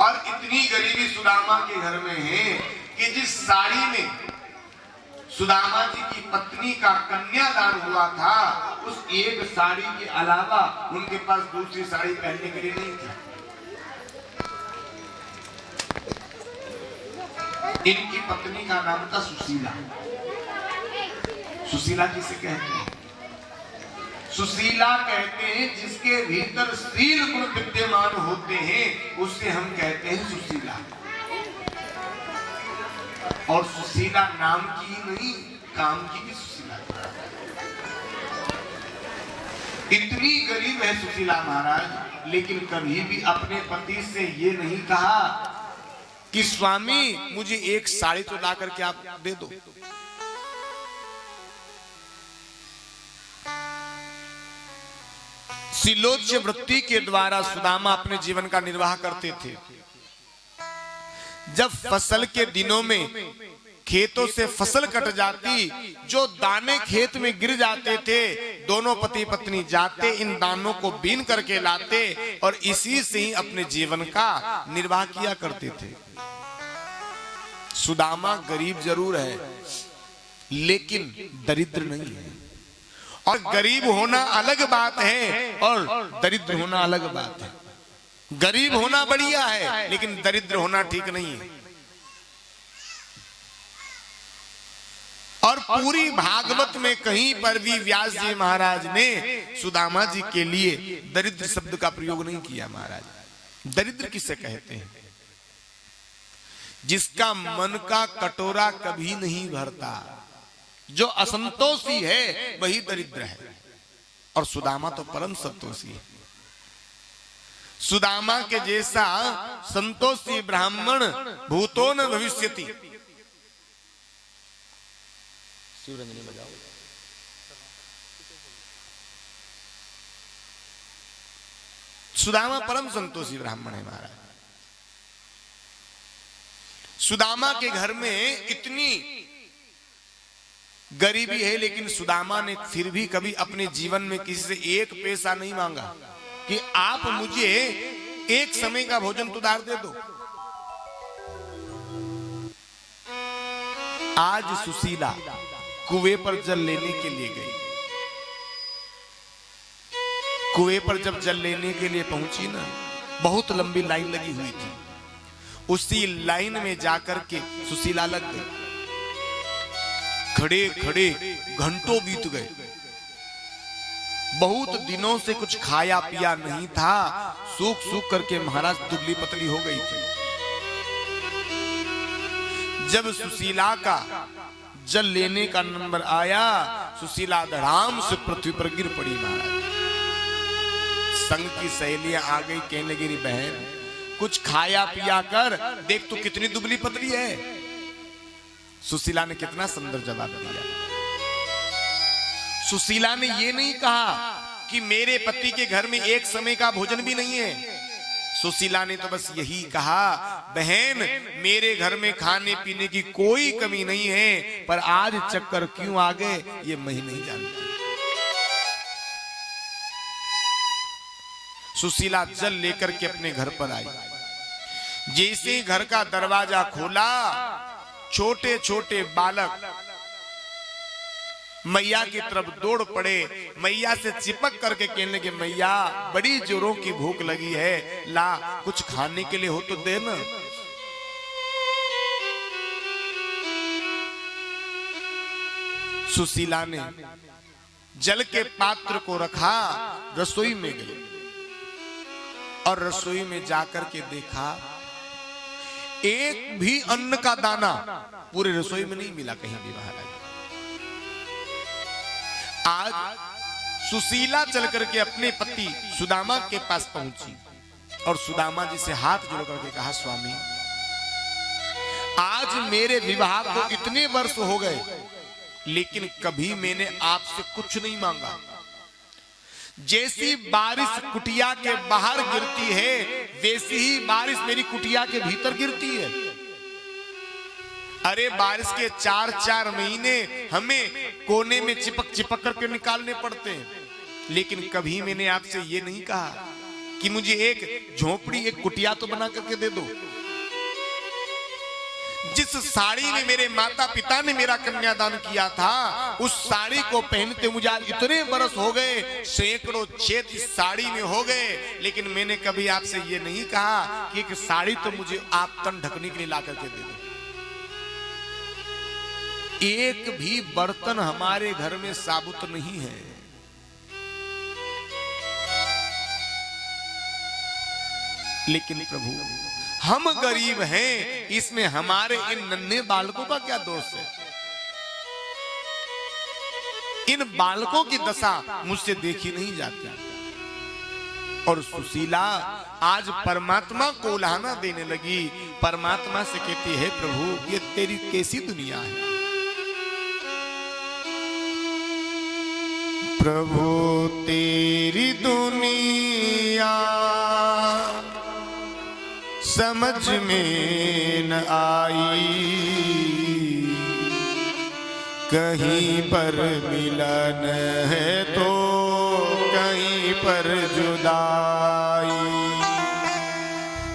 और इतनी गरीबी सुदामा के घर में है कि जिस साड़ी में सुदामा जी की पत्नी का कन्यादान हुआ था, उस एक साड़ी के अलावा उनके पास दूसरी साड़ी पहनने के लिए नहीं थी। इनकी पत्नी का नाम था सुशीला। सुशीला किसे कहते हैं? सुशीला कहते हैं जिसके भीतर शील गुण विद्यमान होते हैं, उससे हम कहते हैं सुशीला। और सुशीला नाम की नहीं, काम की भी सुशीला। इतनी गरीब है सुशीला महाराज, लेकिन कभी भी अपने पति से ये नहीं कहा कि स्वामी मुझे एक साड़ी तो ला करके आप दे दो। शिलोच्य वृत्ति के द्वारा सुदामा अपने जीवन का निर्वाह करते थे। जब फसल के दिनों में खेतों से फसल कट जाती, जो दाने खेत में गिर जाते थे, दोनों पति पत्नी जाते इन दानों को बीन करके लाते और इसी से ही अपने जीवन का निर्वाह किया करते थे। सुदामा गरीब जरूर है, लेकिन दरिद्र नहीं है। और गरीब होना अलग बात है और दरिद्र होना अलग बात है। गरीब होना बढ़िया है, लेकिन दरिद्र होना ठीक नहीं है। और पूरी भागवत में कहीं पर भी व्यास जी महाराज ने सुदामा जी के लिए दरिद्र शब्द का प्रयोग नहीं किया। महाराज दरिद्र किसे कहते हैं? जिसका मन का कटोरा कभी नहीं भरता, जो असंतोषी है वही दरिद्र है। और सुदामा तो परम संतोषी है। सुदामा के जैसा संतोषी ब्राह्मण भूतो न भविष्यति। शिवरंजनी बजाओ। सुदामा परम संतोषी ब्राह्मण है महाराज। सुदामा के घर में इतनी गरीबी है, लेकिन सुदामा ने फिर भी कभी अपने जीवन में किसी से एक पैसा नहीं मांगा कि आप मुझे एक समय का भोजन तो उधार दे दो। आज सुशीला कुएं पर जल लेने के लिए गई। कुएं पर जब जल लेने के लिए पहुंची ना, बहुत लंबी लाइन लगी हुई थी। उसी लाइन में जाकर के सुशीला लग गई। खड़े खड़े घंटों बीत गए। बहुत दिनों से कुछ खाया पिया नहीं था। सूख सूख करके महाराज दुबली पतली हो गई थी। जब सुशीला का जल लेने का नंबर आया, सुशीला धड़ाम से पृथ्वी पर गिर पड़ी। महाराज संग की सहेलियां आ गई, कहने लगी बहन कुछ खाया पिया कर, देख तू कितनी दुबली पतली है। सुशीला ने कितना सुंदर जवाब दिया। सुशीला ने यह नहीं कहा कि मेरे पति के घर में एक समय का भोजन भी नहीं है। सुशीला ने तो बस यही कहा, बहन मेरे घर में खाने पीने की कोई कमी नहीं है, पर आज चक्कर क्यों आ गए ये मैं नहीं जानती। सुशीला जल लेकर के अपने घर पर आई। जैसे ही घर का दरवाजा खोला, छोटे छोटे बालक मैया की तरफ दौड़ पड़े। मैया से चिपक करके कहने लगे, मैया बड़ी जोरों की भूख लगी है, ला कुछ खाने के लिए हो तो दे ना। सुशीला ने जल के पात्र को रखा, रसोई में गई और रसोई में जाकर के देखा एक भी अन्न का दाना पूरे रसोई में नहीं मिला कहीं भी। महाराज आज सुशीला चल करके अपने पति सुदामा के पास पहुंची और सुदामा जी से हाथ जोड़ करके कहा, स्वामी आज मेरे विवाह को इतने वर्ष हो गए, लेकिन कभी मैंने आपसे कुछ नहीं मांगा। जैसी बारिश कुटिया के बाहर गिरती है, वैसी ही बारिश मेरी कुटिया के भीतर गिरती है। अरे बारिश के 4-4 महीने हमें कोने में चिपक चिपक करके निकालने पड़ते हैं, लेकिन कभी मैंने आपसे ये नहीं कहा कि मुझे एक झोपड़ी, एक कुटिया तो बना करके दे दो। जिस साड़ी में मेरे माता पिता ने मेरा कन्यादान किया था, उस साड़ी को पहनते मुझे आज इतने बरस हो गए, सैकड़ों छेद इस साड़ी में हो गए, लेकिन मैंने कभी आपसे ये नहीं कहा कि एक साड़ी तो मुझे आप तन ढकने के लिए ला करके दे दो। एक भी बर्तन हमारे घर में साबुत नहीं है। लेकिन प्रभु हम गरीब हैं, इसमें हमारे इन नन्हे बालकों का क्या दोष है? इन बालकों की दशा मुझसे देखी नहीं जाती। और सुशीला आज परमात्मा को उलाहना देने लगी। परमात्मा से कहती है, प्रभु ये तेरी कैसी दुनिया है? प्रभु तेरी दुनिया समझ में न आई, कहीं पर मिलन है तो कहीं पर जुदाई,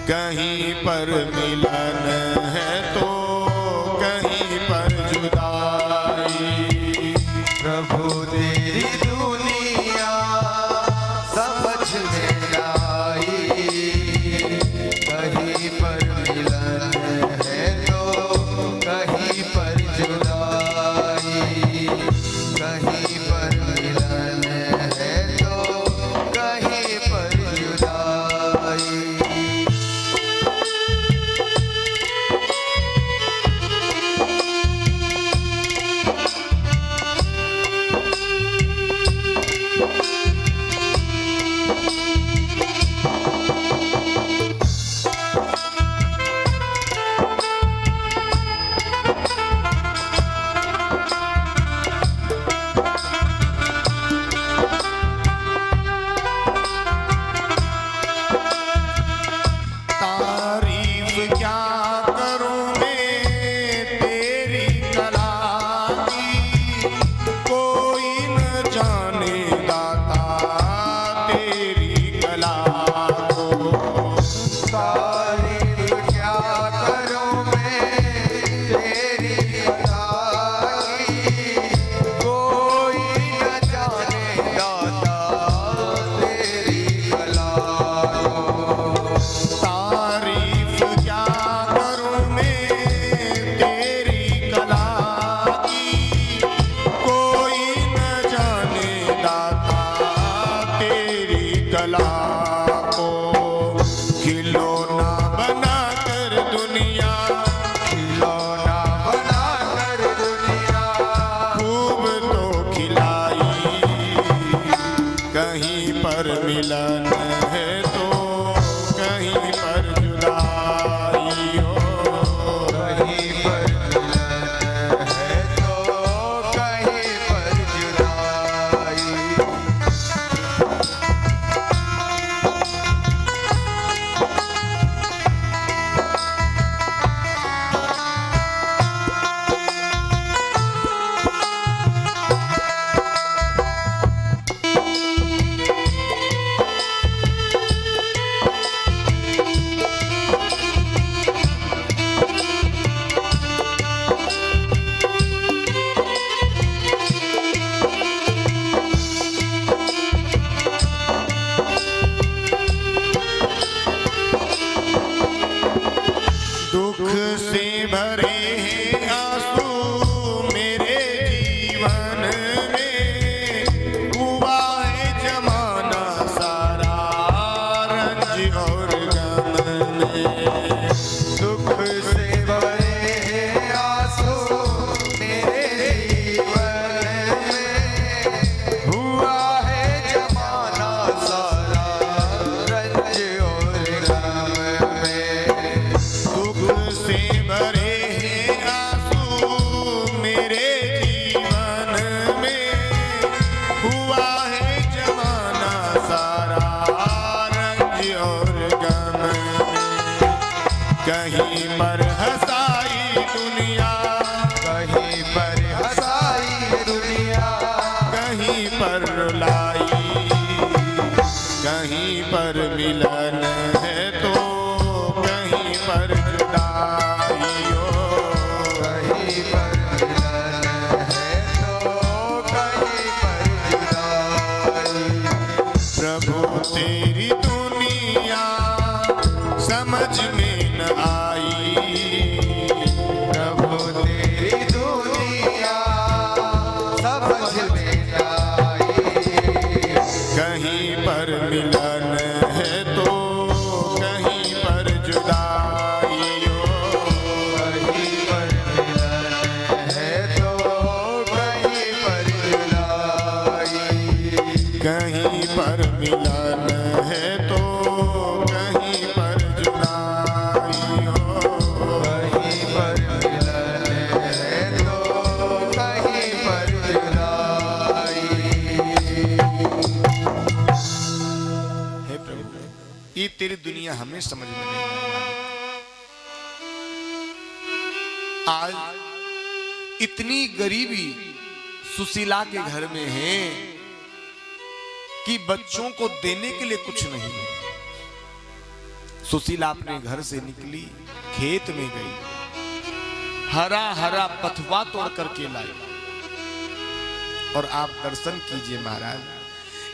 कहीं पर मिलन है तो कहीं पर जुदाई। प्रभु तेरी दुनिया समझ में आई, कहीं पर मिलन है तो कहीं पर जुदाई, कहीं पर मिलन है तो कहीं पर जुदाई। मिलन है तो कहीं पर जुदाई हो, कहीं पर मिलन है तो कहीं पर जुदाई। दुख से भरे हैं आंसू मेरे जीवन में, हुआ है जमाना सारा रंज और गम में। दुख से भरे हैं आंसू मेरे जीवन में, हुआ है जमाना सारा रंज और गम में। दुख से भरे हैं आंसू मेरे जीवन में, हुआ है जमाना सारा रंज और गम में। कहीं पर हंसाई दुनिया, कहीं पर हंसाई दुनिया, कहीं पर रुलाई, कहीं पर मिलन है तो कहीं पर जुदाई हो, तेरी दुनिया समझ में न आई, प्रभु तेरी दुनिया समझ में न आई। कहीं पर मिलन है तो कहीं पर जुदाई हो, कहीं पर मिलन है तो कहीं पर जुदाई। कहीं पर मिलन है तो कहीं पर जुदाई हो। कहीं पर मिलन है तो कहीं पर जुदाई। हे प्रभु, ये तेरी दुनिया हमें समझ में नहीं आई। आज इतनी गरीबी सुशीला के घर में है कि बच्चों को देने के लिए कुछ नहीं है। सुशीला अपने घर से निकली, खेत में गई, हरा हरा पथवा तोड़ करके लाई। और आप दर्शन कीजिए महाराज,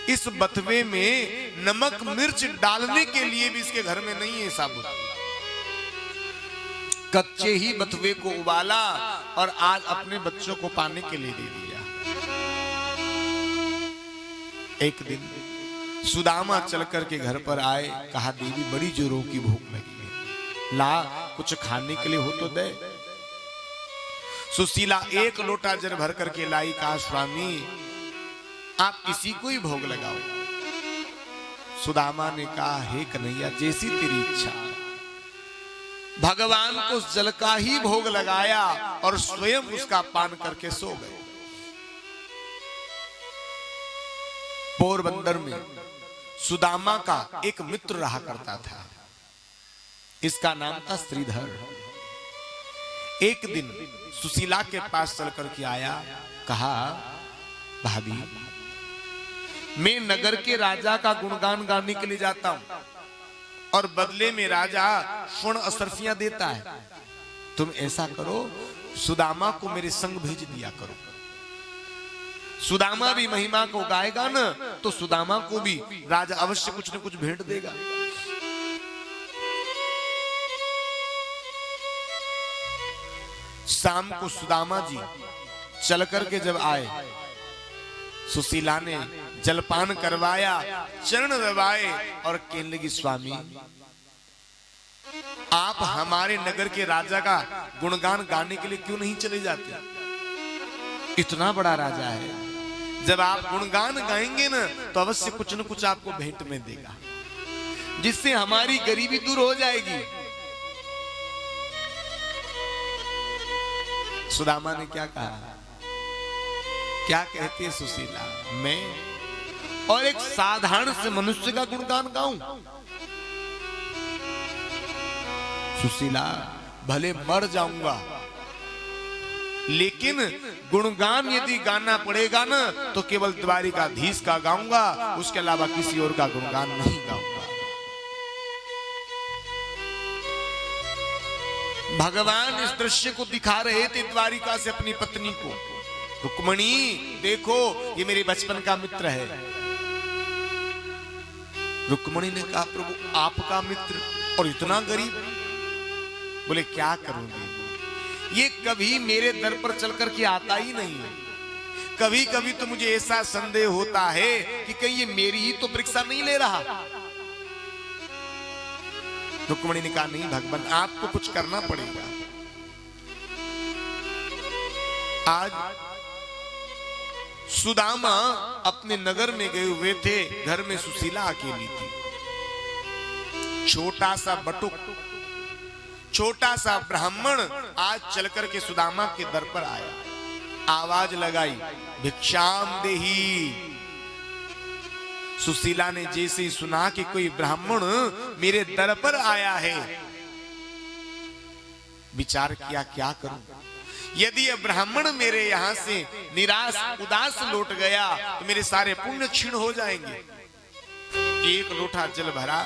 इस बथवे में नमक मिर्च डालने के लिए भी इसके घर में नहीं है साबुत। कच्चे ही बथवे को उबाला और आज अपने बच्चों को पाने के लिए दे दिया। एक दिन सुदामा चल कर के घर पर आए, कहा देवी बड़ी जोरों की भूख लगी है, ला कुछ खाने के लिए हो तो दे। सुशीला एक लोटा जल भर करके लाई, कहा स्वामी आप किसी को ही भोग लगाओ। सुदामा ने कहा हे कन्हैया जैसी तेरी इच्छा। भगवान को जल का ही भोग लगाया और स्वयं उसका पान करके सो गए। पोरबंदर में सुदामा का एक मित्र रहा करता था, इसका नाम था श्रीधर। एक दिन सुशीला के पास चल करके आया, कहा भाभी मैं नगर के राजा का गुणगान गाने के लिए जाता हूं और बदले में राजा स्वर्ण असरफियां देता है। तुम ऐसा करो सुदामा को मेरे संग भेज दिया करो। सुदामा भी महिमा को गाएगा ना तो सुदामा को भी राजा अवश्य कुछ न कुछ भेंट देगा। शाम को सुदामा जी चल करके जब आए, सुशीला ने जलपान करवाया, चरण दबाए और कहने लगी स्वामी आप हमारे नगर के राजा का गुणगान गाने के लिए क्यों नहीं चले जाते? इतना बड़ा राजा है, जब आप गुणगान गाएंगे ना तो अवश्य कुछ न कुछ आपको भेंट में देगा, जिससे हमारी गरीबी दूर हो जाएगी। सुदामा ने क्या कहा, क्या कहती है सुशीला, मैं और एक साधारण से मनुष्य का गुणगान गाऊं? सुशीला भले मर जाऊंगा लेकिन गुणगान यदि गाना पड़ेगा ना तो केवल द्वारिकाधीश का गाऊंगा, उसके अलावा किसी और का गुणगान नहीं गाऊंगा। भगवान इस दृश्य को दिखा रहे थे द्वारिका से अपनी पत्नी को, रुक्मणी देखो ये मेरे बचपन का मित्र है। रुक्मणी ने कहा प्रभु आपका मित्र और इतना गरीब? बोले क्या करूंगी, ये कभी मेरे दर पर चल करके आता ही नहीं है। कभी कभी तो मुझे ऐसा संदेह होता है कि कहीं ये मेरी ही तो परीक्षा नहीं ले रहा। रुक्मणी ने कहा नहीं भगवान आपको कुछ करना पड़ेगा। आज सुदामा अपने नगर में गए हुए थे, घर में सुशीला अकेली थी। छोटा सा बटुक, छोटा सा ब्राह्मण आज चलकर के सुदामा के दर पर आया, आवाज लगाई भिक्षाम देही। सुशीला ने जैसे ही सुना कि कोई ब्राह्मण मेरे दर पर आया है, विचार किया क्या करूं, यदि यह ब्राह्मण मेरे यहां से निराश उदास लौट गया तो मेरे सारे पुण्य क्षीण हो जाएंगे। एक लोटा जल भरा,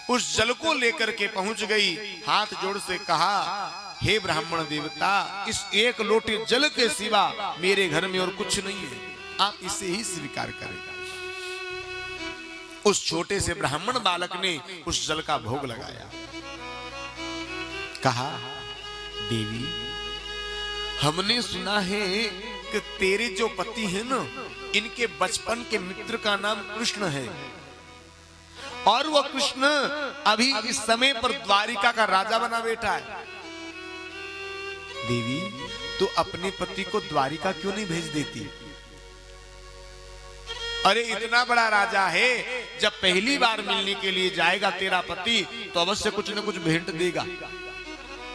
उस जल को लेकर के पहुंच गई, हाथ जोड़ से कहा हे ब्राह्मण देवता इस एक लोटे जल के सिवा मेरे घर में और कुछ नहीं है, आप इसे ही स्वीकार करें। उस छोटे से ब्राह्मण बालक ने उस जल का भोग लगाया। कहा, देवी हमने सुना है कि तेरे जो पति हैं ना, इनके बचपन के मित्र का नाम कृष्ण है, और वह कृष्ण अभी इस समय पर द्वारिका का राजा बना बैठा है। देवी तो अपने पति को द्वारिका क्यों नहीं भेज देती? अरे इतना बड़ा राजा है, जब पहली बार मिलने के लिए जाएगा तेरा पति तो अवश्य कुछ न कुछ भेंट देगा,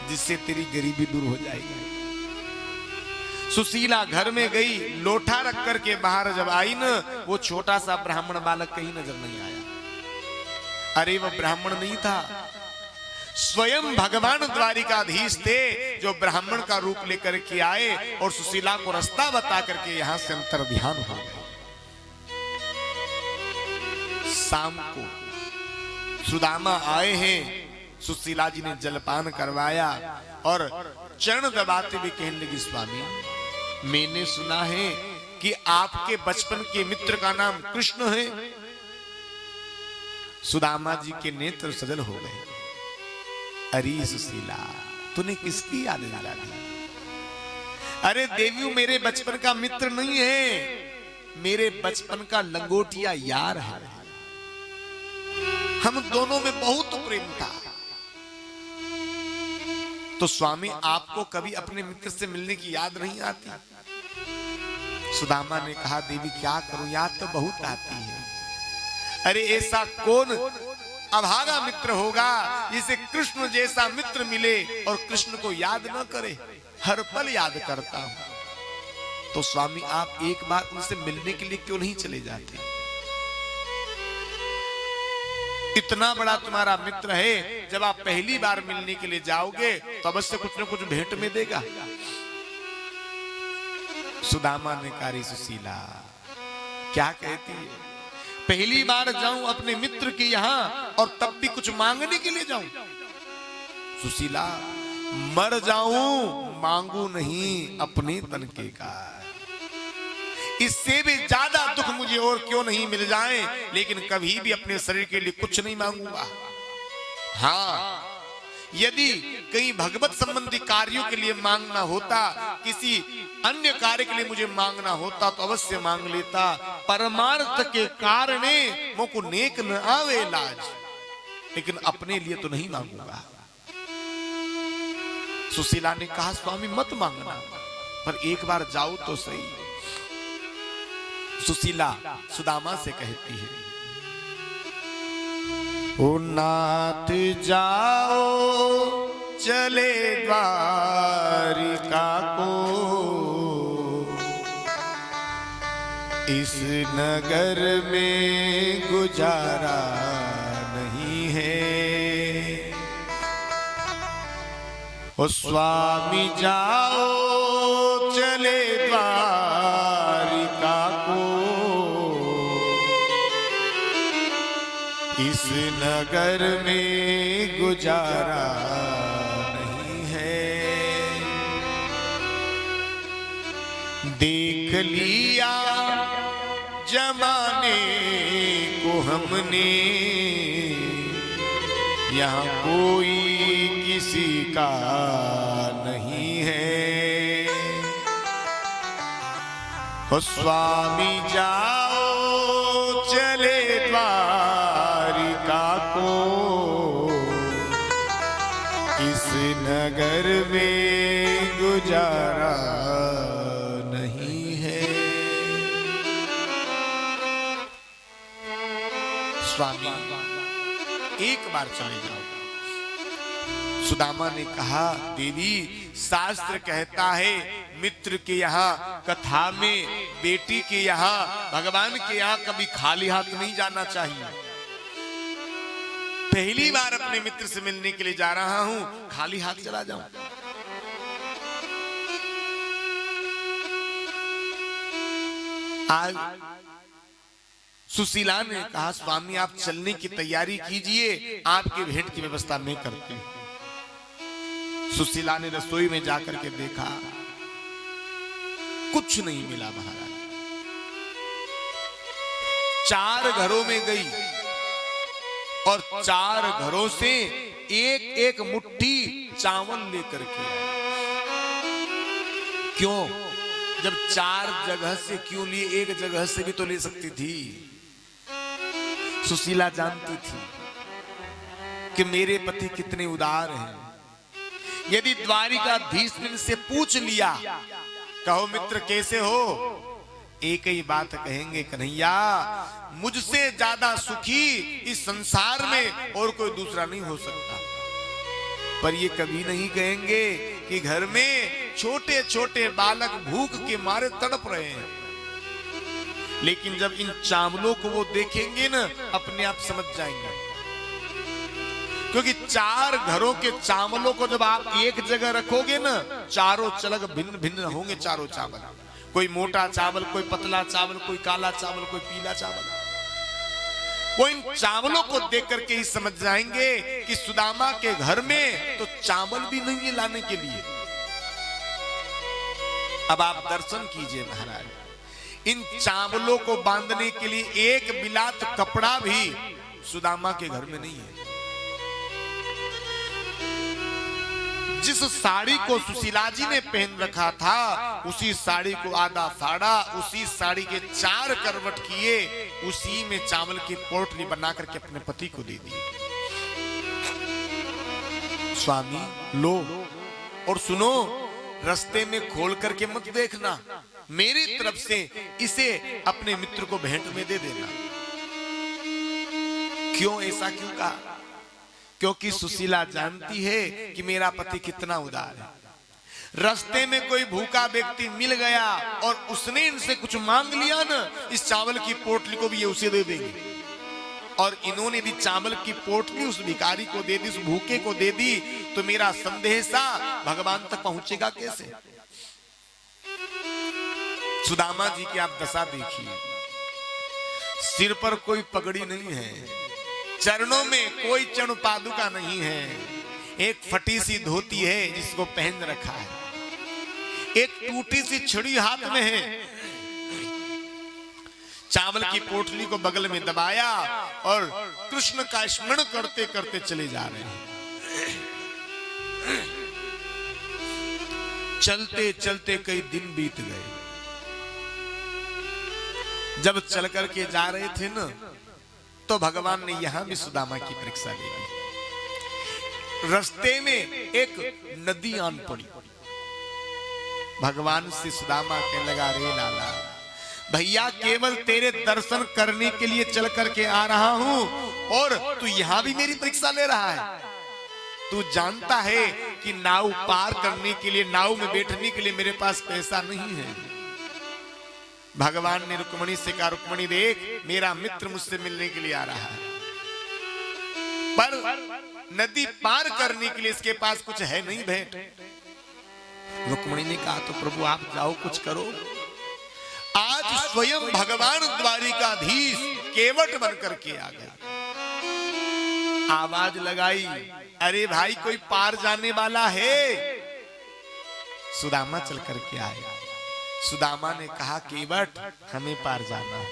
जिससे तेरी गरीबी दूर हो जाएगी। सुशीला घर में गई, लोटा रख करके बाहर जब आई न, वो छोटा सा ब्राह्मण बालक कहीं नजर नहीं आया। अरे वह ब्राह्मण नहीं था, स्वयं भगवान द्वारिकाधीश थे, जो ब्राह्मण का रूप लेकर के आए और सुशीला को रास्ता बता करके यहां से अंतर्ध्यान हो गए। शाम को सुदामा आए हैं, सुशीला जी ने जलपान करवाया और चरण दबाते हुए कहने लगी, स्वामी मैंने सुना है कि आपके बचपन के मित्र का नाम कृष्ण है। सुदामा जी के नेत्र सजल हो गए। अरे सुशीला, तूने किसकी याद दिला दी? अरे देवी, मेरे बचपन का मित्र नहीं है, मेरे बचपन का लंगोटिया यार है। हम दोनों में बहुत प्रेम था। तो स्वामी आपको कभी अपने मित्र से मिलने की याद नहीं आती? सुदामा ने कहा, देवी क्या करूं, याद तो बहुत आती है। अरे ऐसा कौन अभागा मित्र होगा जिसे कृष्ण जैसा मित्र मिले और कृष्ण को याद न करे? हर पल याद करता हूं। तो स्वामी आप एक बार उनसे मिलने के लिए क्यों नहीं चले जाते? इतना बड़ा तुम्हारा मित्र है, जब आप पहली बार मिलने के लिए जाओगे तो अवश्य कुछ न कुछ भेंट में देगा। सुदामा ने कहा, सुशीला क्या कहती है? पहली बार जाऊं अपने मित्र के यहां और तब भी कुछ मांगने के लिए जाऊं? सुशीला, मर जाऊं मांगू नहीं अपने तन के का। इससे भी ज्यादा दुख मुझे और क्यों नहीं मिल जाए, लेकिन कभी भी अपने शरीर के लिए कुछ नहीं मांगूंगा। हाँ, यदि कहीं भगवत संबंधी कार्यों के लिए मांगना होता, किसी अन्य कार्य के लिए मुझे मांगना होता तो अवश्य मांग लेता। परमार्थ के कारणे मोको नेक न आवे लाज, लेकिन अपने लिए तो नहीं मांगूंगा। सुशीला ने कहा, स्वामी मत मांगना, पर एक बार जाओ तो सही। सुशीला सुदामा से कहती है, ओ नाथ जाओ चले द्वारिका को, इस नगर में गुजारा नहीं है। ओ स्वामी जाओ चले द्वारिका को, इस नगर में गुजारा नहीं है। देख लिया जमाने को हमने, यहाँ कोई किसी का नहीं है। ओ स्वामी जाओ चले द्वारिका को, इस नगर में गुजारा नहीं है। स्वामी एक बार चले जाओ। सुदामा ने कहा, देवी शास्त्र कहता है मित्र के यहाँ, कथा में बेटी के यहाँ, भगवान के यहाँ कभी खाली हाथ नहीं जाना चाहिए। पहली बार अपने मित्र से मिलने के लिए जा रहा हूं, खाली हाथ चला जाऊं? आज सुशीला ने कहा, स्वामी आप चलने की तैयारी कीजिए, आपकी भेंट की व्यवस्था मैं करती हूं। सुशीला ने रसोई में जाकर के देखा, कुछ नहीं मिला महाराज। 4 घरों में गई, और 4 घरों से एक एक मुट्ठी चावल लेकर के आए। क्यों? जब 4 जगह से क्यों लिए, एक जगह से भी तो ले सकती थी। सुशीला जानती थी कि मेरे पति कितने उदार हैं। यदि द्वारिकाधीश ने इनसे पूछ लिया, कहो मित्र कैसे हो, एक ही बात कहेंगे, कन्हैया मुझसे ज्यादा सुखी इस संसार में और कोई दूसरा नहीं हो सकता। पर ये कभी नहीं कहेंगे कि घर में छोटे छोटे बालक भूख के मारे तड़प रहे हैं। लेकिन जब इन चावलों को वो देखेंगे ना, अपने आप समझ जाएंगे। क्योंकि 4 घरों के चावलों को जब आप एक जगह रखोगे ना, चारों चलग भिन्न भिन्न होंगे। चारों चावल, कोई मोटा चावल, कोई पतला चावल, कोई काला चावल, कोई पीला चावल। वो इन चावलों को देख करके ही समझ जाएंगे कि सुदामा के घर में तो चावल भी नहीं है लाने के लिए। अब आप दर्शन कीजिए महाराज, इन चावलों को बांधने के लिए एक बिलात कपड़ा भी सुदामा के घर में नहीं है। जिस साड़ी को सुशीला जी ने पहन रखा था, उसी साड़ी को आधा फाड़ा, उसी साड़ी के 4 करवट किए, उसी में चावल की पोटली बना करके अपने पति को दे दी। स्वामी लो, और सुनो, रास्ते में खोल करके मत देखना, मेरी तरफ से इसे अपने मित्र को भेंट में दे देना। क्यों? ऐसा क्यों कहा? क्योंकि सुशीला जानती है कि मेरा पति कितना उदार है। रास्ते में कोई भूखा व्यक्ति मिल गया और उसने इनसे कुछ मांग लिया ना, इस चावल की पोटली को भी ये उसे दे देंगे। और इन्होंने यदि चावल की पोटली उस भिखारी को दे दी, उस भूखे को दे दी, तो मेरा संदेशा भगवान तक पहुंचेगा कैसे? सुदामा जी की आप दशा देखिए, सिर पर कोई पगड़ी नहीं है, चरणों में कोई चरण पादुका नहीं है, एक फटी सी धोती है जिसको पहन रखा है, एक टूटी सी छड़ी हाथ में है। चावल की पोटली को बगल में दबाया और कृष्ण का स्मरण करते करते चले जा रहे हैं। चलते चलते कई दिन बीत गए। जब चल करके जा रहे थे ना, तो भगवान ने यहां भी सुदामा की परीक्षा ले ली। रास्ते में एक नदी आन पड़ी। भगवान से सुदामा कहने लगा, रे लाला भैया, केवल तेरे दर्शन करने के लिए चल करके आ रहा हूं और तू यहां भी मेरी परीक्षा ले रहा है। तू जानता है कि नाव पार करने के लिए, नाव में बैठने के लिए मेरे पास पैसा नहीं है। भगवान ने रुक्मणी से कहा, रुक्मणी देख, मेरा मित्र मुझसे मिलने के लिए आ रहा है, पर नदी पार करने के लिए इसके पास कुछ है नहीं भेंट। रुक्मणी ने कहा, तो प्रभु आप जाओ, कुछ करो। आज स्वयं भगवान द्वारिकाधीश केवट बन करके आ गया। आवाज लगाई, अरे भाई कोई पार जाने वाला है? सुदामा चल करके आए। सुदामा ने कहा, केवट हमें पार जाना है,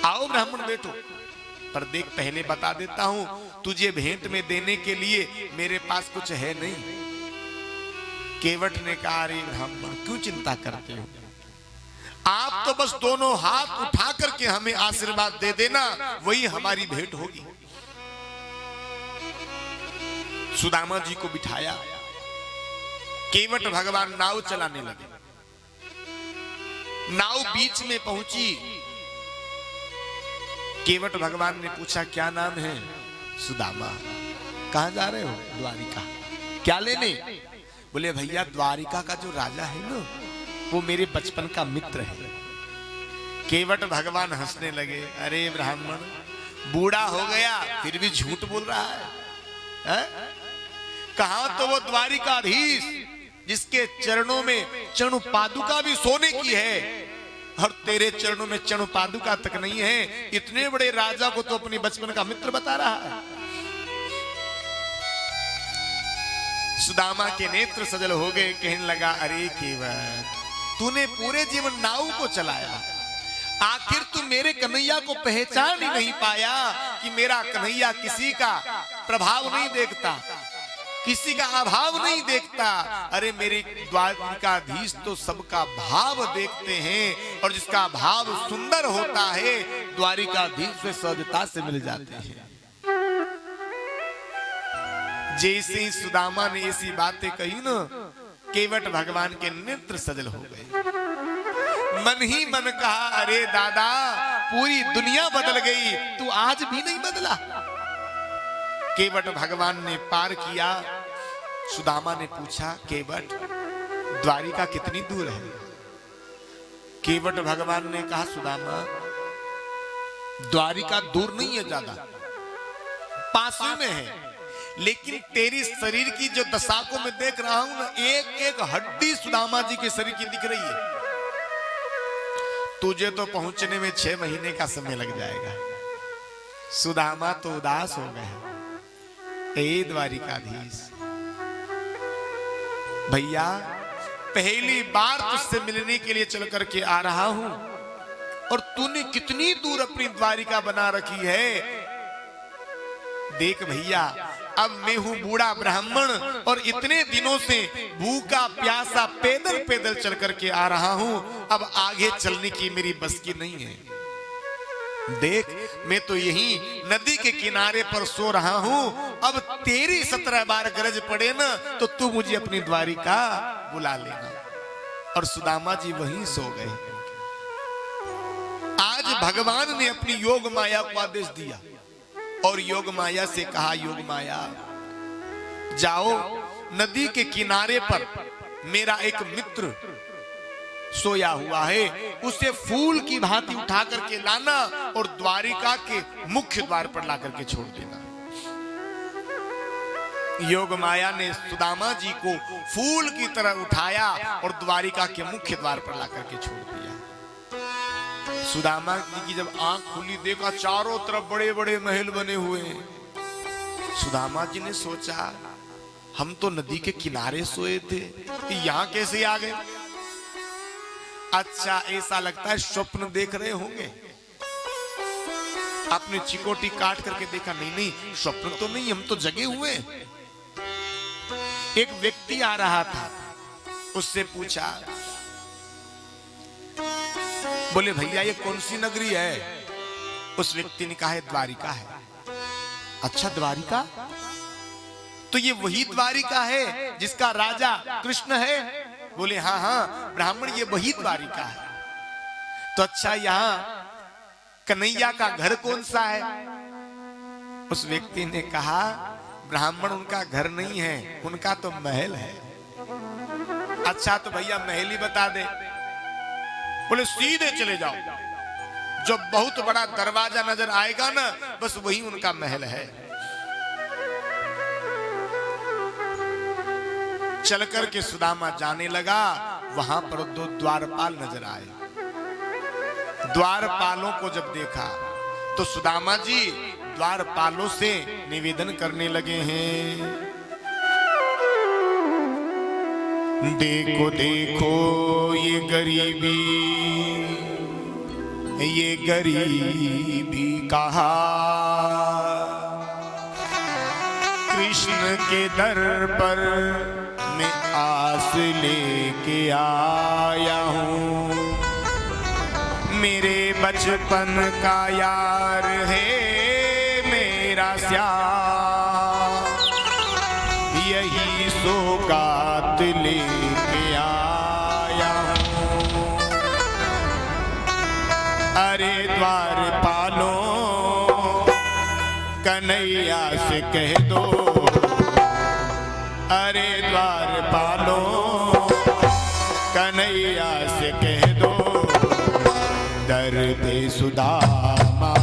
आओ ब्राह्मण बैठो। पर देख, पहले बता देता हूं, तुझे भेंट में देने के लिए मेरे पास कुछ है नहीं। केवट ने कहा, अरे ब्राह्मण क्यों चिंता करते हो, आप तो बस दोनों हाथ उठा करके हमें आशीर्वाद दे देना, वही हमारी भेंट होगी। सुदामा जी को बिठाया, केवट भगवान नाव चलाने लगे। नाव बीच में पहुंची। केवट भगवान ने पूछा, क्या नाम है? सुदामा। कहां जा रहे हो? द्वारिका। क्या लेने? बोले भैया, द्वारिका का जो राजा है ना, वो मेरे बचपन का मित्र है। केवट भगवान हंसने लगे, अरे ब्राह्मण, बूढ़ा हो गया फिर भी झूठ बोल रहा है? कहां तो वो द्वारिकाधीश जिसके चरणों में चरणु पादुका भी सोने की है, और तेरे चरणों में चरणु पादुका तक नहीं है। इतने बड़े राजा को तो अपने बचपन का मित्र बता रहा है। सुदामा के नेत्र सजल हो गए, कहने लगा, अरे केवट, तूने पूरे जीवन नाव को चलाया, आखिर तू मेरे कन्हैया को पहचान ही नहीं पाया कि मेरा कन्हैया किसी का प्रभाव नहीं देखता, किसी का अभाव नहीं देखता। अरे मेरे द्वारिकाधीश तो सबका भाव देखते हैं, और जिसका भाव सुंदर होता है द्वारिकाधीश से सहजता से मिल जाते हैं। जैसे ही सुदामा ने ऐसी बातें कही ना, केवट भगवान के नेत्र सजल हो गए। मन ही मन कहा, अरे दादा पूरी दुनिया बदल गई, तू आज भी नहीं बदला। केवट भगवान ने पार किया। सुदामा ने पूछा, केवट द्वारिका कितनी दूर है? केवट भगवान ने कहा, सुदामा द्वारिका दूर नहीं है ज्यादा, पास में है, लेकिन तेरी शरीर की जो दशा को मैं देख रहा हूं ना, एक एक हड्डी सुदामा जी के शरीर की दिख रही है। तुझे तो पहुंचने में 6 महीने का समय लग जाएगा। सुदामा तो उदास हो गए। हे द्वारिकाधीश भैया, पहली बार तुझसे मिलने के लिए चल करके आ रहा हूं, और तूने कितनी दूर अपनी द्वारिका बना रखी है। देख भैया, अब मैं हूं बूढ़ा ब्राह्मण, और इतने दिनों से भूखा प्यासा पैदल पैदल चल करके आ रहा हूं। अब आगे चलने की मेरी बस की नहीं है। देख, मैं तो यहीं नदी के किनारे पर सो रहा हूं। अब तेरी 17 बार गरज पड़े ना, तो तू मुझे अपनी द्वारिका बुला लेना। और सुदामा जी वहीं सो गए। आज भगवान ने अपनी योग माया को आदेश दिया, और योग माया से कहा, योग माया जाओ नदी के किनारे पर मेरा एक मित्र सोया हुआ है, उसे फूल की भांति उठा करके लाना और द्वारिका के मुख्य द्वार पर ला करके छोड़ देना। योग माया ने सुदामा जी को फूल की तरह उठाया और द्वारिका के मुख्य द्वार पर ला करके छोड़ दिया। सुदामा जी की जब आंख खुली, देखा चारों तरफ बड़े बड़े महल बने हुए हैं। सुदामा जी ने सोचा, हम तो नदी के किनारे सोए थे, यहां कैसे आ गए? अच्छा, ऐसा लगता है स्वप्न देख रहे होंगे। आपने चिकोटी काट करके देखा, नहीं नहीं स्वप्न तो नहीं, हम तो जगे हुए। एक व्यक्ति आ रहा था, उससे पूछा, बोले भैया ये कौन सी नगरी है? उस व्यक्ति ने कहा, द्वारिका है। अच्छा द्वारिका, तो ये वही द्वारिका है जिसका राजा कृष्ण है? बोले हाँ हाँ ब्राह्मण, ये वही द्वारिका है। तो अच्छा, यहाँ कन्हैया का घर कौन सा है? उस व्यक्ति ने कहा, ब्राह्मण उनका घर नहीं है, उनका तो महल है। अच्छा तो भैया महल ही बता दे। बोले सीधे चले जाओ, जो बहुत बड़ा दरवाजा नजर आएगा ना, बस वही उनका महल है। चल करके सुदामा जाने लगा। वहां पर 2 द्वारपाल नजर आए। द्वारपालों को जब देखा तो सुदामा जी द्वारपालों से निवेदन करने लगे हैं, देखो देखो ये गरीबी, ये गरीबी कहा, कृष्ण के दर पर मैं आस लेके आया हूँ। मेरे बचपन का यार है मेरा श्याम, यही सौगात लेके आया हूँ। अरे द्वारपालों, कन्हैया से कह दो, अरे द्वारपालों, कन्हैया से कह दो, दर पे सुदामा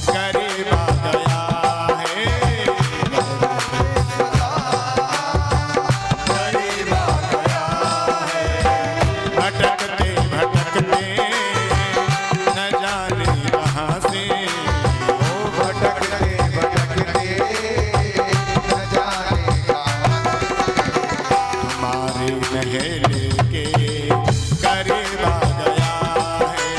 करीब आ गया है, करीब आ गया है। भटकते भटकते न जाने कहाँ से, ओ भटकते भटकते न जाने कहाँ से, तुम्हारे महल के करीब आ गया है।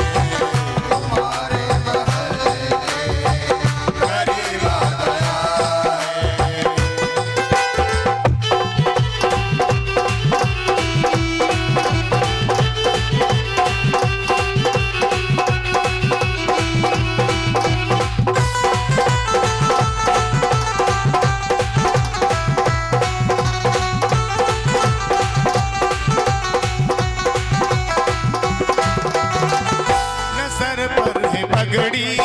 पगड़ी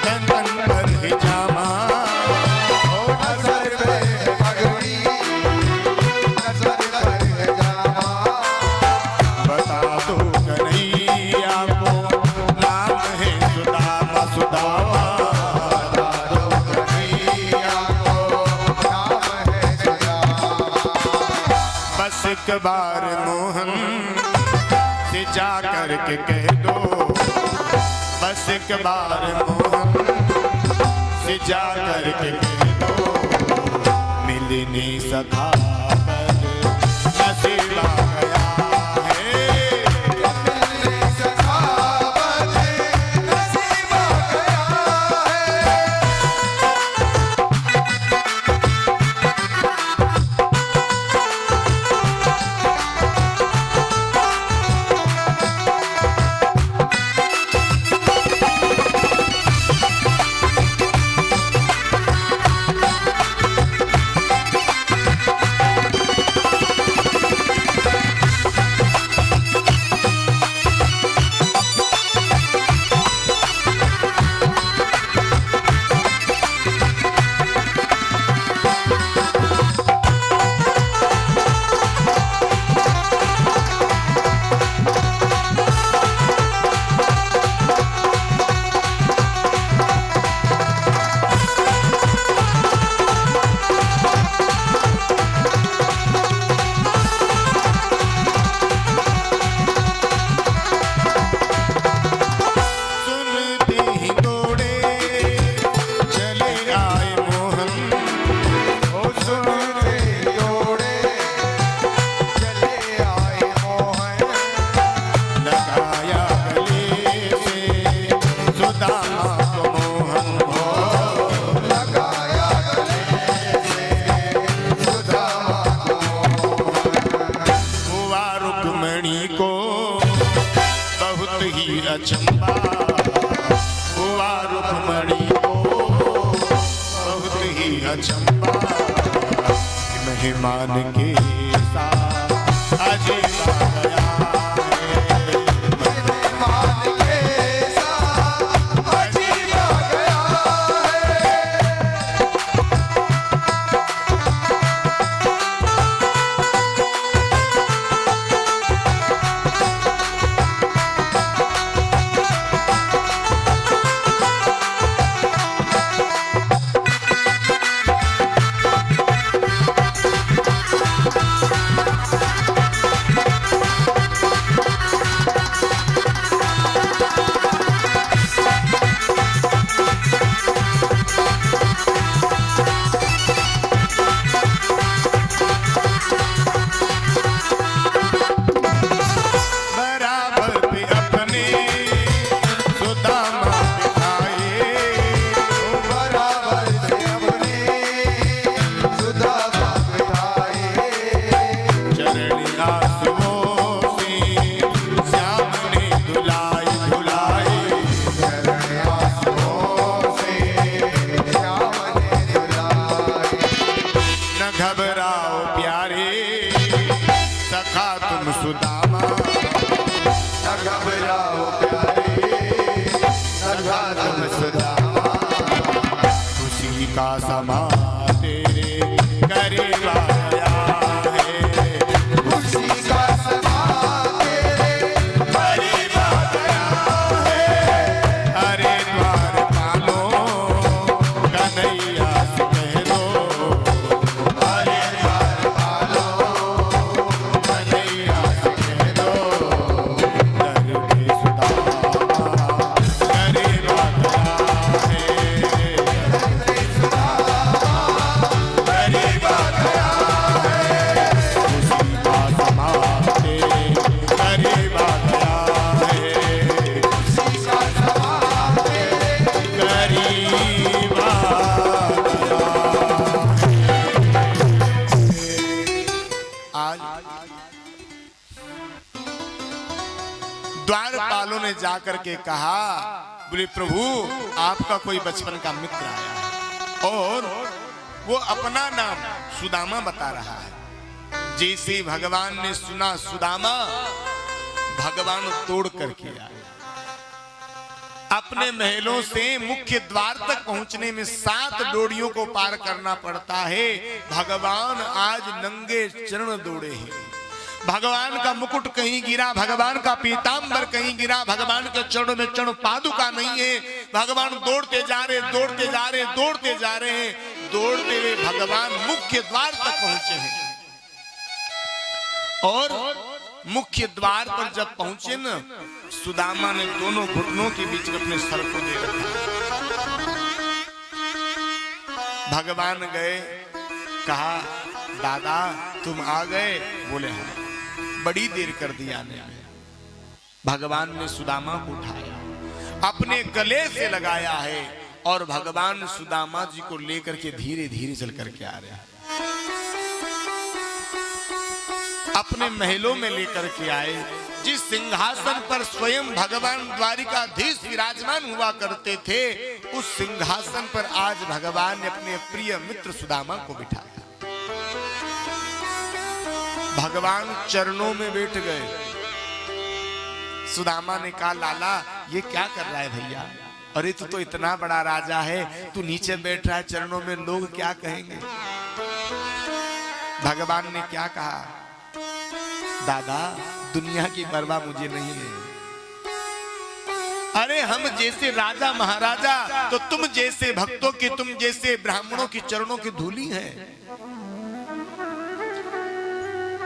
तन पर हिजामा, नजर पे पगड़ी नजर पर जामा, बता दो कन्हैया को नाम है सुदामा सुदामा। बस एक बार मोहन से जा करके कह दो, बस एक बार मोहन से जा करके कह दो, मिलने सखा पर नसीब आ गया है। मिलने सखा पर नसीब आ गया है। सुनते ही दौड़े चले आए मोहन, ओ सुनते जोड़े चले आए मोहन, लगाया गले से सुदामा को मोहन हो। लगाया गले से सुदामा को मोहन। हुआ रुक्मणी को बहुत ही अचंबा, हुआ रुक्मणी को बहुत ही अचंबा, मेहमान के साथ अजीब आ गया है। मेहमान के साथ अजीब आ गया है। बराबर पे अपने सुदामा बिठाए, बराबर से अपने सुदामा बिठाए, चरण आंसुओं से श्याम ने धुलाई धुलाई। चरण आंसुओं से श्याम ने धुलाए। न घबराओ प्यारे सखा तुम सुदामा, न घबराओ प्यारे सखा तुम सुदामा, खुशी का समा तेरे करीब आ गया है। खुशी का समा तेरे करीब आ गया है। अरे द्वार पालो कन्हैया से कह दो, अरे द्वार पालो कन्हैया से कह दो, दर पे सुदामा करीब आ गया है। करीब आ गया है। खुशी का समा तेरे करीब आ गया है। खुशी का समा तेरे करीब आ गया। आज द्वारपालों ने जाकर के कहा, बोले प्रभु आपका कोई बचपन का मित्र आया है और वो अपना नाम सुदामा बता रहा है। जैसे भगवान ने सुना सुदामा, भगवान तोड़ करके आए। अब अपने महलों से मुख्य द्वार तक पहुंचने में 7 डोरियों को पार करना पड़ता है। भगवान आज नंगे चरण दौड़े हैं। भगवान का मुकुट कहीं गिरा, भगवान का पीतांबर कहीं गिरा, भगवान के चरणों में चरण पादुका नहीं है। भगवान दौड़ते जा रहे, दौड़ते जा रहे, दौड़ते जा रहे हैं। दौड़ते हुए भगवान मुख्य द्वार तक पहुंचे हैं। और मुख्य द्वार पर जब पहुंचे न, सुदामा ने दोनों घुटनों के बीच में अपने सर को दे रखा। भगवान गए, कहा दादा तुम आ गए? बोले हाँ। बड़ी देर कर दी आने में। भगवान ने सुदामा को उठाया, अपने गले से लगाया है और भगवान सुदामा जी को लेकर के धीरे धीरे चल करके आ रहे हैं। अपने महलों में लेकर के आए। जिस सिंहासन पर स्वयं भगवान द्वारिकाधीश विराजमान हुआ करते थे, उस सिंहासन पर आज भगवान ने अपने प्रिय मित्र सुदामा को बिठाया। भगवान चरणों में बैठ गए। सुदामा ने कहा लाला ये क्या कर रहा है भैया? अरे तू तो इतना बड़ा राजा है, तू नीचे बैठ रहा है चरणों में, लोग क्या कहेंगे? भगवान ने क्या कहा? दादा दुनिया की परवाह मुझे नहीं है। अरे हम जैसे राजा महाराजा तो तुम जैसे भक्तों की, तुम जैसे ब्राह्मणों की चरणों की धूली है।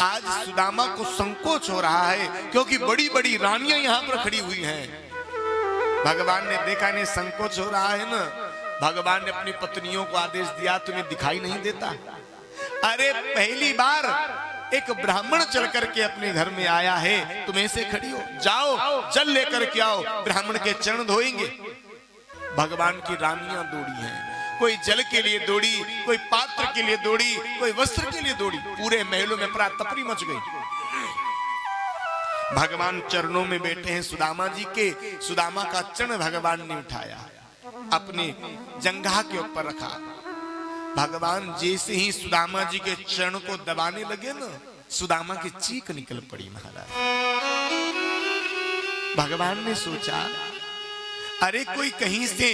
आज सुदामा को संकोच हो रहा है क्योंकि बड़ी बड़ी रानियां यहां पर खड़ी हुई हैं। भगवान ने देखा नहीं संकोच हो रहा है ना, भगवान ने अपनी पत्नियों को आदेश दिया तुम्हें दिखाई नहीं देता? अरे पहली बार एक ब्राह्मण चल करके अपने घर में आया है, तुम ऐसे खड़ी हो? जाओ जल लेकर के आओ, ब्राह्मण के चरण धोएंगे। भगवान की रानियां दौड़ी हैं, कोई जल के लिए दौड़ी, कोई पात्र के लिए दौड़ी, कोई वस्त्र के लिए दौड़ी। पूरे महलों में तपरी मच गई। भगवान चरणों में बैठे हैं सुदामा जी के। सुदामा का चरण भगवान ने उठाया, अपने जंघा के ऊपर रखा। भगवान जैसे ही सुदामा जी के चरण को दबाने लगे ना, सुदामा की चीख निकल पड़ी महाराज। भगवान ने सोचा अरे कोई कहीं से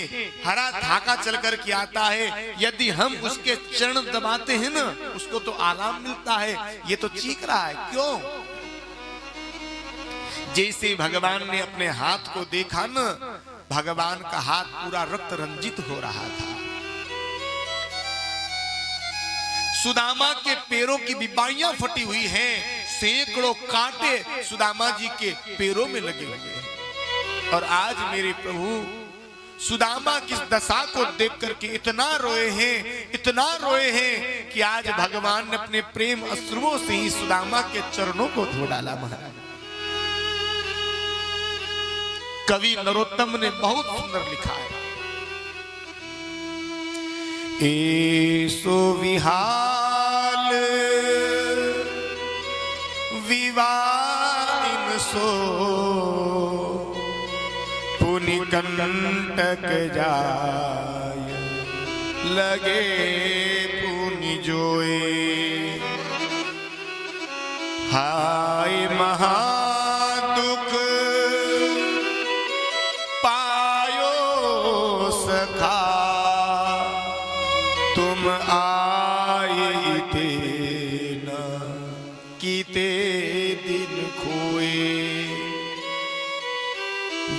हरा थाका चल कर के आता है, यदि हम उसके चरण दबाते हैं ना उसको तो आराम मिलता है, ये तो चीख रहा है क्यों? जैसे भगवान ने अपने हाथ को देखा ना, भगवान का हाथ पूरा रक्त रंजित हो रहा था। सुदामा के पैरों की बिबाइयां फटी हुई हैं, सैकड़ों कांटे सुदामा जी के पैरों में लगे हुए हैं। और आज मेरे प्रभु सुदामा की दशा को देख करके इतना रोए हैं, इतना रोए हैं कि आज भगवान ने अपने प्रेम अश्रुओं से ही सुदामा के चरणों को धो डाला महाराज। कवि नरोत्तम ने बहुत सुंदर लिखा है, ऐसो विहाल विवादिन सो पुनि कंटक जाय लगे पुनि जोए। हाय महादुख पायो सखा तुम आए थे न कीते दिन खोए।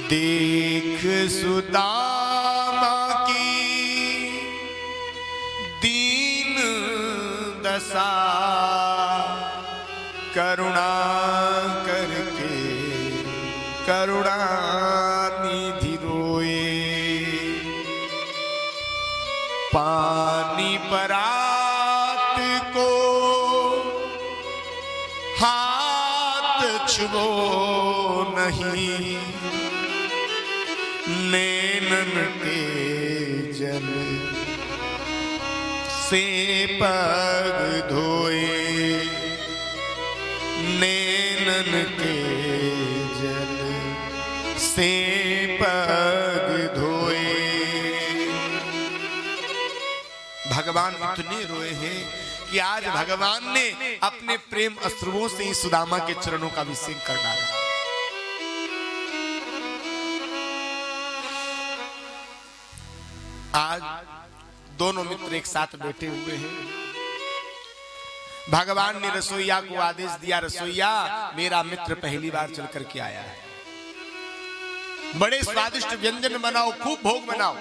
देख सुदामा की दीन दशा करुणा करके करुणा निधि रोए। पानी परात को हाथ छुओ नहीं, नैनन के जल से पग धोए। नैनन के जल से पग धोए। भगवान इतने रोए हैं कि आज भगवान ने अपने प्रेम अश्रुओं से ही सुदामा के चरणों का अभिषेक कर डाला। आज दोनों मित्र एक साथ बैठे हुए हैं। भगवान ने रसोइया को आदेश दिया, रसोइया मेरा मित्र पहली बार चल करके आया है, बड़े स्वादिष्ट व्यंजन बनाओ, खूब भोग बनाओ।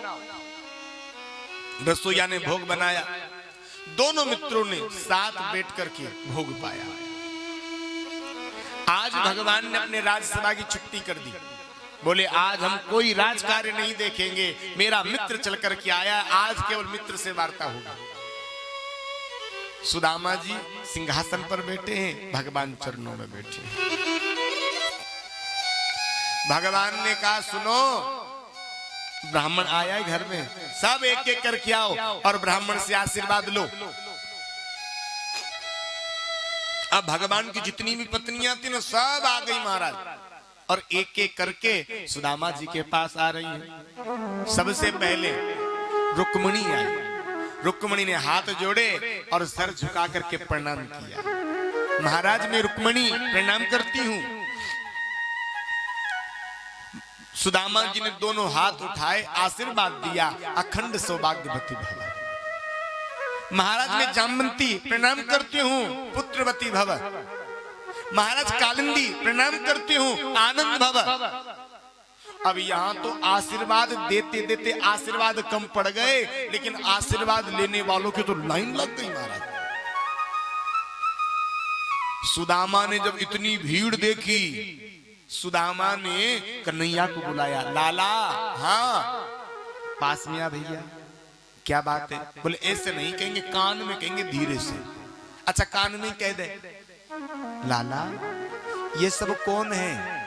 रसोइया ने भोग बनाया, दोनों मित्रों ने साथ बैठ करके भोग पाया। आज भगवान ने अपने राज्यसभा की छुट्टी कर दी, बोले आज हम कोई राजकार्य नहीं देखेंगे, मेरा मित्र चल करके आया, आज केवल मित्र से वार्ता होगी। सुदामा जी सिंहासन पर बैठे हैं, भगवान चरणों में बैठे हैं। भगवान ने कहा सुनो, ब्राह्मण आया है घर में, सब एक एक करके आओ और ब्राह्मण से आशीर्वाद लो। अब भगवान की जितनी भी पत्नियां थी ना सब आ गई महाराज, और एक एक करके सुदामा जी के पास आ रही है। सबसे पहले रुक्मिणी आई, रुक्मिणी ने हाथ जोड़े और सर झुका करके प्रणाम किया। महाराज मैं रुक्मिणी प्रणाम करती हूं। सुदामा जी ने दोनों हाथ उठाए, आशीर्वाद दिया, अखंड सौभाग्यवती भव। महाराज मैं जामवंती प्रणाम करती हूँ, पुत्रवती भव। महाराज कालिंदी प्रणाम करती हूँ, आनंद भव। अब यहाँ तो आशीर्वाद देते देते आशीर्वाद कम पड़ गए, लेकिन आशीर्वाद लेने वालों की तो लाइन लग गई महाराज। सुदामा ने जब इतनी भीड़ देखी, सुदामा ने कन्हैया को बुलाया, लाला हाँ पास में आ भैया, क्या बात है? बोले ऐसे नहीं कहेंगे, कान में कहेंगे धीरे से। अच्छा कान में कह दे, लाला ये सब कौन है?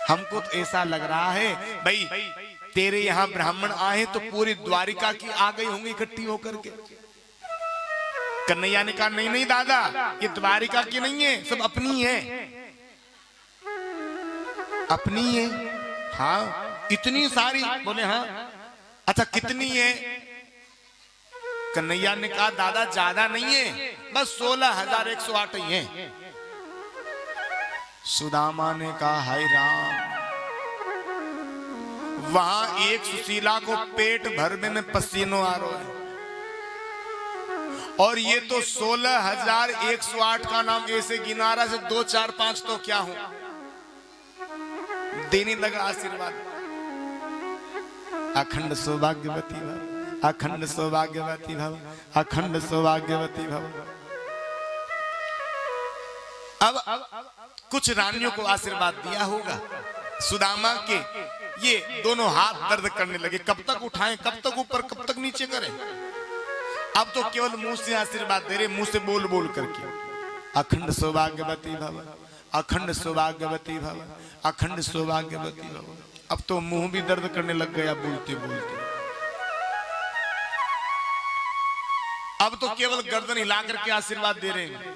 हमको तो ऐसा लग रहा है भाई तेरे यहाँ ब्राह्मण आए तो पूरी द्वारिका की आ गई होंगी इकट्ठी होकर के। कन्हैया ने कहा नहीं नहीं दादा, ये द्वारिका की नहीं है, सब अपनी है। अपनी है? हाँ। इतनी सारी? बोले हाँ। अच्छा कितनी है? कन्हैया ने कहा दादा ज्यादा नहीं है, बस 16,108 ही है। सुदामा ने कहा हाय राम, वहां एक सुशीला को पेट भरने में पसीनों आ रहा है, और ये तो 16,108 का नाम ऐसे गिना रहा है, 2 4 5 तो क्या हो। देने लगा आशीर्वाद, अखंड सौभाग्यवती भव, अखंड सौभाग्यवती भव, अखंड सौभाग्यवती भव। अब कुछ रानियों को आशीर्वाद दिया होगा। सुदामा के ये दोनों हाथ दर्द करने लगे, कब तक उठाएं, कब तक ऊपर, कब तक नीचे करें। अब तो केवल मुंह से आशीर्वाद दे रहे, मुंह से बोल बोल करके, अखंड सौभाग्यवती भव, अखंड सौभाग्यवती भव, अखंड सौभाग्यवती भव। अब तो मुंह भी दर्द करने लग गया बोलते बोलते। अब तो केवल गर्दन हिला करके आशीर्वाद दे रहे हैं।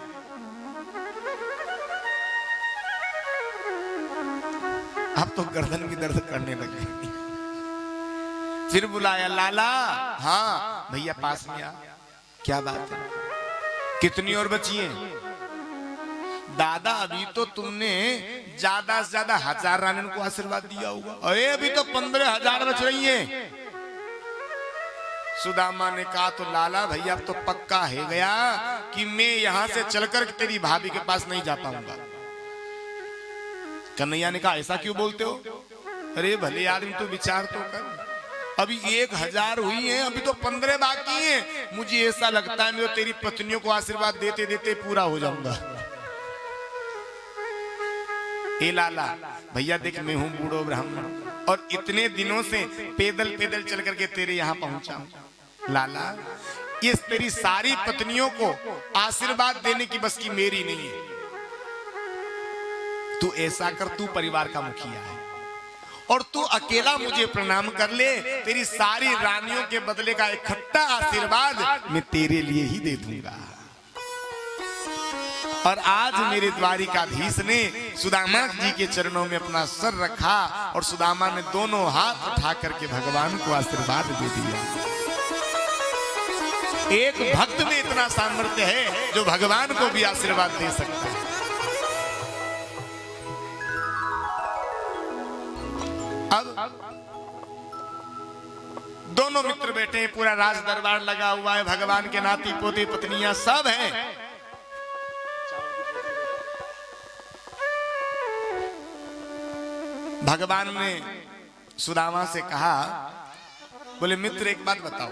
अब तो गर्दन भी दर्द करने लगे। फिर बुलाया, लाला हाँ भैया पास में आ, क्या बात है? कितनी और बची है? दादा अभी तो तुमने ज्यादा से ज्यादा 1000 रानियों को आशीर्वाद दिया होगा, अरे अभी तो 15,000 बच रही हैं। सुदामा ने कहा तो लाला भैया अब तो पक्का है गया कि मैं यहां से चलकर तेरी भाभी के पास नहीं जा पाऊंगा। कन्हैया ने कहा ऐसा क्यों बोलते हो? अरे भले आदमी तो विचार तो कर, अभी 1000 हुई है, अभी तो 15 बाकी हैं। मुझे ऐसा लगता है मैं तो तेरी पत्नियों को आशीर्वाद देते देते पूरा हो जाऊंगा। ए लाला भैया देख मैं हूं बूढ़ो ब्राह्मण, और इतने दिनों से पैदल पैदल चल करके तेरे यहाँ पहुंचा हूं। लाला ये तेरी सारी पत्नियों को आशीर्वाद देने की बस की मेरी नहीं है। तू ऐसा कर, तू परिवार का मुखिया है और तू अकेला मुझे प्रणाम कर ले, तेरी सारी रानियों के बदले का इकट्ठा आशीर्वाद मैं तेरे लिए ही दे दूंगा। और आज मेरे द्वारिकाधीश ने सुदामा जी के चरणों में अपना सर रखा और सुदामा ने दोनों हाथ उठा करके भगवान को आशीर्वाद दे दिया। एक भक्त में इतना सामर्थ्य है जो भगवान को भी आशीर्वाद दे सकता है। अब दोनों मित्र बैठे हैं, पूरा राज दरबार लगा हुआ है, भगवान के नाती पोते पत्नियां सब हैं। भगवान ने सुदामा से कहा, बोले मित्र एक बात बताओ,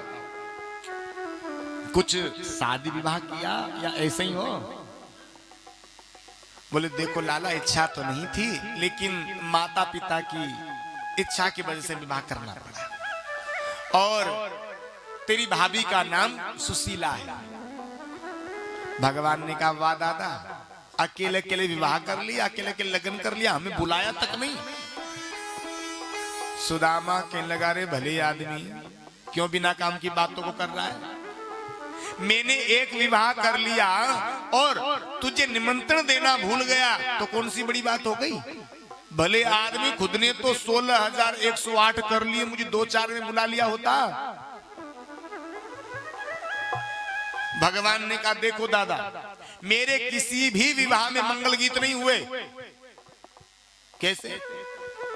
कुछ शादी विवाह किया या ऐसे ही हो? बोले देखो लाला, इच्छा तो नहीं थी, लेकिन माता पिता की इच्छा की वजह से विवाह करना पड़ा। और तेरी भाभी का नाम सुशीला है। भगवान ने कहा वाह दादा, अकेले अकेले विवाह कर लिया, अकेले अकेले लगन कर लिया, हमें बुलाया तक नहीं। सुदामा कहने लगा, रे भले आदमी, क्यों बिना काम की बातों को कर रहा है? मैंने एक विवाह कर लिया और तुझे निमंत्रण देना भूल गया तो कौन सी बड़ी बात हो गई? भले आदमी, खुद ने तो 16,108 कर लिए, मुझे 2-4 में बुला लिया होता। भगवान ने कहा देखो दादा, मेरे किसी भी विवाह में मंगल गीत नहीं हुए। कैसे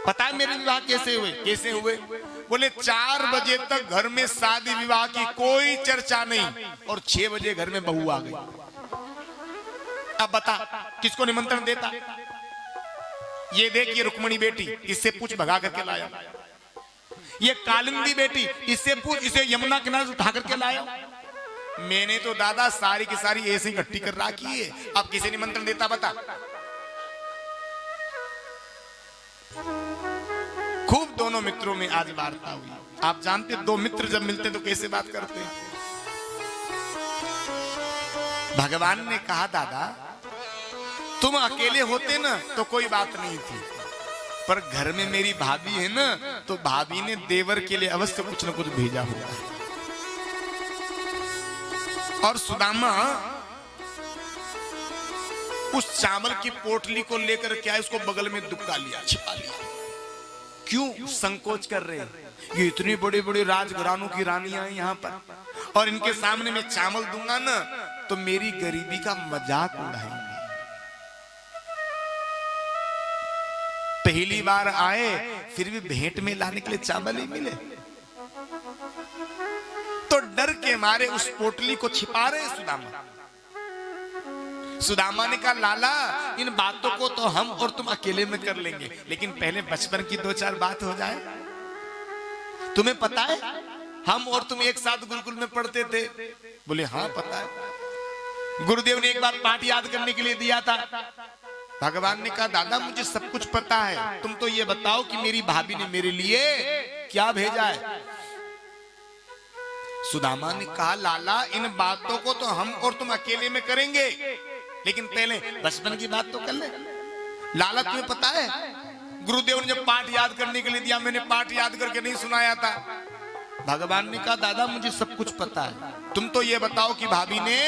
पता है मेरे विवाह कैसे हुए? कैसे हुए? बोले 4 बजे तक घर में शादी विवाह की कोई चर्चा नहीं और 6 बजे घर में बहू आ गई। अब बता किसको निमंत्रण देता? ये देख, ये रुक्मणी बेटी, इससे पूछ भगा करके लाया। ये कालिंदी बेटी, इससे पूछ, इसे यमुना किनारे से उठा करके लाया। मैंने तो दादा सारी की सारी ऐसे ही इकट्ठी कर रखी है, अब किसे निमंत्रण देता बता? खूब दोनों मित्रों में आज वार्ता हुई। आप जानते, दो मित्र जब मिलते तो कैसे बात करते हैं। भगवान ने कहा दादा, तुम अकेले होते ना तो कोई बात नहीं थी, पर घर में मेरी भाभी है ना, तो भाभी ने देवर के लिए अवश्य कुछ न कुछ भेजा होगा। और सुदामा उस चावल की पोटली को लेकर क्या है, उसको बगल में दुक्का लिया, छिपा लिया। क्यों संकोच कर रहे हैं? ये इतनी बड़ी बड़ी राजघरानों की रानियां हैं यहाँ पर, और इनके सामने मैं चावल दूंगा ना तो मेरी गरीबी का मजाक उड़ाएंगे। पहली बार आए, फिर भी भेंट में लाने के लिए चावल ही मिले, तो डर के मारे उस पोटली को छिपा रहे सुदामा। सुदामा ने कहा लाला, इन बातों को तो हम और तुम अकेले में कर लेंगे, लेकिन पहले बचपन की 2-4 बात हो जाए। तुम्हें पता है हम और तुम एक साथ गुरुकुल में पढ़ते थे? बोले हाँ पता है। गुरुदेव ने एक बार पाठ याद करने के लिए दिया था। भगवान ने कहा दादा मुझे सब कुछ पता है, तुम तो ये बताओ कि मेरी भाभी ने मेरे लिए क्या भेजा है। सुदामा ने कहा लाला, इन बातों को तो हम और तुम अकेले में करेंगे, लेकिन पहले बचपन की बात तो कर ले। लाला तुम्हें पता है, गुरुदेव ने जब पाठ याद करने के लिए दिया, मैंने पाठ याद करके नहीं सुनाया था। भगवान ने कहा दादा मुझे सब कुछ पता है, तुम तो ये बताओ कि भाभी ने।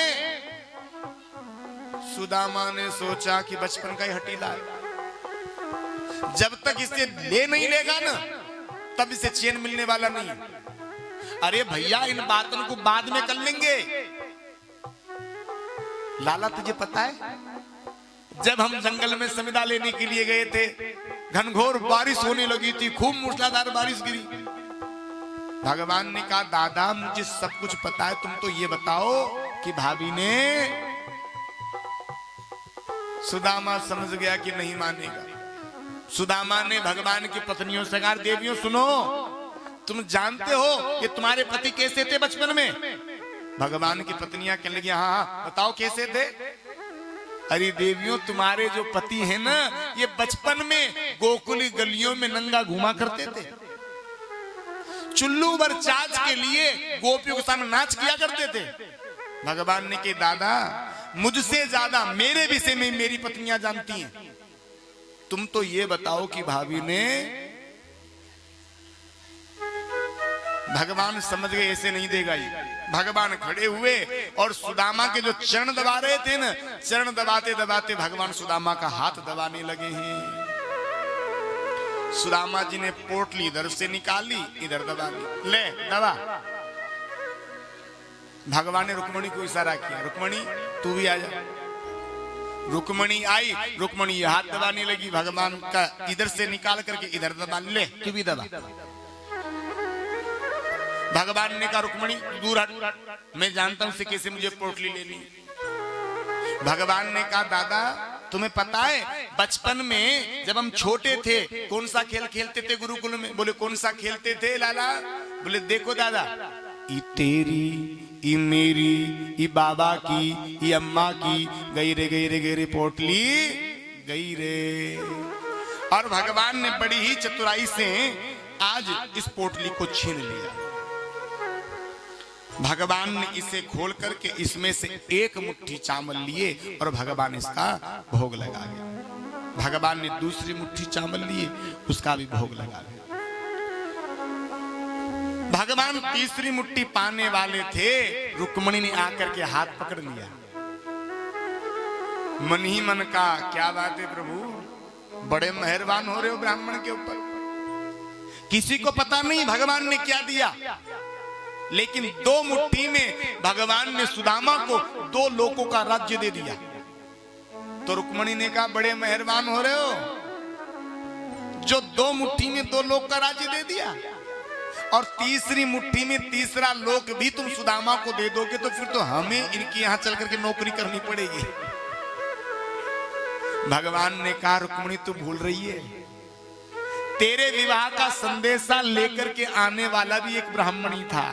सुदामा ने सोचा कि बचपन का ही हटीला है, जब तक इसे ले नहीं लेगा ना तब इसे चैन मिलने वाला नहीं। अरे भैया इन बातों को बाद में कर लेंगे। लाला तुझे पता है, जब हम जंगल में समिधा लेने के लिए गए थे, घनघोर बारिश होने लगी थी, खूब मूसलाधार बारिश गिरी। भगवान ने कहा दादा मुझे सब कुछ पता है, तुम तो ये बताओ कि भाभी ने। सुदामा समझ गया कि नहीं मानेगा। सुदामा ने भगवान की पत्नियों से कहा देवियों सुनो, तुम जानते हो ये तुम्हारे पति कैसे थे बचपन में? भगवान की पत्नियां कहने लगी हाँ बताओ कैसे थे। अरे देवियों तुम्हारे जो पति हैं ना, ये बचपन में गोकुली गलियों में नंगा घूमा करते थे, चुल्लू भर चाच के लिए गोपियों के सामने नाच किया करते थे। भगवान ने कहा दादा मुझसे ज्यादा मेरे विषय में मेरी पत्नियां जानती हैं, तुम तो ये बताओ कि भाभी ने। भगवान समझ गए ऐसे नहीं देगा ये। भगवान खड़े हुए और सुदामा के जो चरण दबा रहे थे ना, चरण दबाते दबाते भगवान सुदामा का हाथ दबाने लगे हैं। सुदामा जी ने पोटली इधर से निकाली, इधर दबा ली, ले दबा। भगवान ने रुक्मणी को इशारा किया, रुक्मणी तू भी आ जा। रुक्मणी आई, रुक्मणी ये हाथ दबाने लगी, भगवान का इधर से निकाल करके इधर दबा, ले तू भी दबा। भगवान ने कहा रुक्मणी दूर हट, मैं जानता हूं से कैसे मुझे पोटली लेनी। भगवान ने कहा दादा तुम्हें पता है बचपन में जब हम छोटे थे कौन सा खेल खेलते थे गुरुकुल में? बोले कौन सा खेलते थे लाला? बोले देखो दादा, ई तेरी, ई मेरी, ई बाबा की, ई अम्मा की, गई रे गई रे गई रे पोटली गई रे। और भगवान ने बड़ी ही चतुराई से आज इस पोटली को छीन लिया। भगवान ने इसे खोल करके इसमें से एक मुट्ठी चावल लिए और भगवान इसका भोग लगा गया। भगवान ने दूसरी मुट्ठी चावल लिए, उसका भी भोग लगा दिया। भगवान तीसरी मुट्ठी पाने वाले थे, रुक्मणी ने आकर के हाथ पकड़ लिया। मन ही मन का क्या बात है प्रभु, बड़े मेहरबान हो रहे हो ब्राह्मण के ऊपर। किसी को पता नहीं भगवान ने क्या दिया, लेकिन दो मुट्ठी में भगवान ने सुदामा को 2 लोकों का राज्य दे दिया। तो रुक्मणी ने कहा बड़े मेहरबान हो रहे हो, जो 2 मुट्ठी में 2 लोक का राज्य दे दिया और तीसरी मुट्ठी में तीसरा लोक भी तुम सुदामा को दे दोगे, तो फिर तो हमें इनकी यहां चल करके नौकरी करनी पड़ेगी। भगवान ने कहा रुक्मणी तू भूल रही है, तेरे विवाह का संदेशा लेकर के आने वाला भी एक ब्राह्मण ही था।